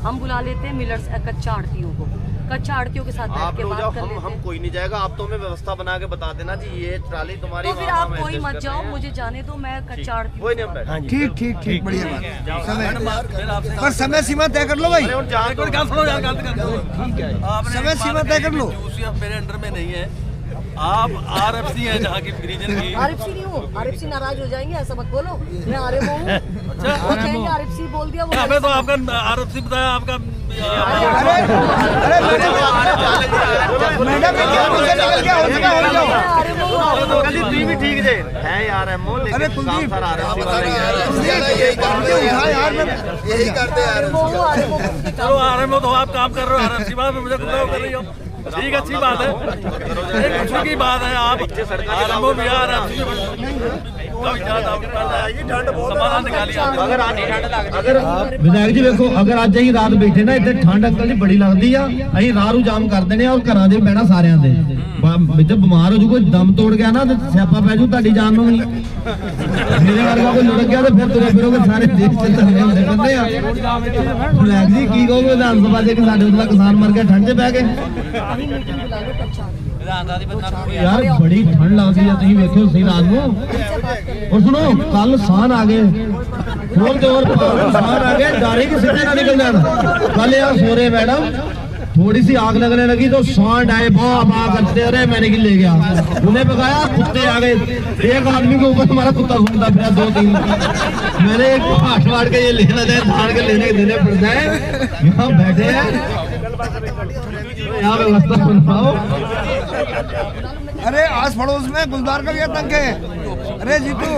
Speaker 8: हम बुला लेते हैं मिलर्स कच्चा आड़तियों को, कच्चा आड़तियों के साथ बैठ के बात कर लेते हैं।
Speaker 10: हम कोई नहीं जाएगा, आप तो हमें व्यवस्था बना के बता देना जी, ये ट्राली तुम्हारी।
Speaker 8: तो फिर आप कोई मत जाओ, मुझे जाने दो, मैं कच्चा आड़ती
Speaker 10: कोई नहीं, हम बैठे।
Speaker 12: ठीक बढ़िया बात। पर समय सीमा तय कर लो भाई, समय सीमा तय कर लो।
Speaker 11: मेरे अंडर में नहीं है, आप RFC है जहाँ की रीजन की।
Speaker 8: RFC नहीं हो, RFC नाराज हो जाएंगे, ऐसा मत बोलो, मैं RMO हूँ। वो कहेंगे RFC बोल दिया, वो
Speaker 11: हमें तो आपका RFC बताया, आपका
Speaker 10: भी ठीक है यार एमओ, लेकिन काम सारा RFC वाला ही है,
Speaker 9: यही करते हैं।
Speaker 11: चलो RMO तो आप काम कर रहे हो, RFC बात में मुझे कर रही हो, ठीक, अच्छी बात है, एक खुशी की बात है। आप RMO भी समाधान निकालिए।
Speaker 5: अगर विधायक जी देखो, अगर ਅੱਜ ਅਸੀਂ ਰਾਤ ਬੈਠੇ ਨਾ ਇੱਥੇ, ਠੰਡ ਅੰਕਲ ਜੀ ਬੜੀ ਲੱਗਦੀ ਆ, ਅਸੀਂ ਰਾਹ ਨੂੰ ਜਾਮ ਕਰ ਦੇਣੇ ਆ, ਔਰ ਘਰਾਂ ਦੇ ਬਹਿਣਾ ਸਾਰਿਆਂ ਦੇ, ਇੱਥੇ ਬਿਮਾਰ ਹੋ ਜੂ, ਕੋਈ ਦਮ ਤੋੜ ਗਿਆ ਨਾ ਤੇ ਸਿਆਪਾ ਪੈ ਜੂ ਤੁਹਾਡੀ ਜਾਨ ਨੂੰ ਵੀ। ਮੇਰੇ ਵਰਗਾ ਕੋਈ ਲੁੜ ਗਿਆ ਤੇ ਫਿਰ ਤੁਰੇ ਫਿਰੋਗੇ ਸਾਰੇ ਦੇਸ਼ ਚ ਧਰਨੇ ਹੁੰਦੇ ਰਹਿੰਦੇ ਆ। ਵਿਧਾਇਕ ਜੀ ਕੀ ਕਹੋਗੇ ਵਿਧਾਨ ਸਭਾ ਦੇ ਕਿ ਸਾਡੇ ਉੱਤੇ ਕਿਸਾਨ ਮਰ ਗਏ ਠੰਡ 'ਚ ਬਹਿ ਗਏ? यार बड़ी ठंड लगती है, तुम देखो सही रात को। और सुनो, कल सान आ गए, खोल के और सान आ गए, डारे की सीधे ना निकल जाना। कल यार सो रहे मैडम, थोड़ी सी आग लगने लगी तो सांड आए, बा करते रहे, मैंने की ले गया, उन्हें पकाया, कुत्ते आ गए, एक आदमी के ऊपर हमारा कुत्ता घूमता फिरा 2-3, मैंने एक हाथ मार के ये लेना जाए, धान के लेने देने पड़ता है। यहाँ बैठे हैं, यहाँ व्यवस्था बनाओ।
Speaker 12: अरे आस पड़ोस में गुलदार का क्या तंग है, अरे जीतू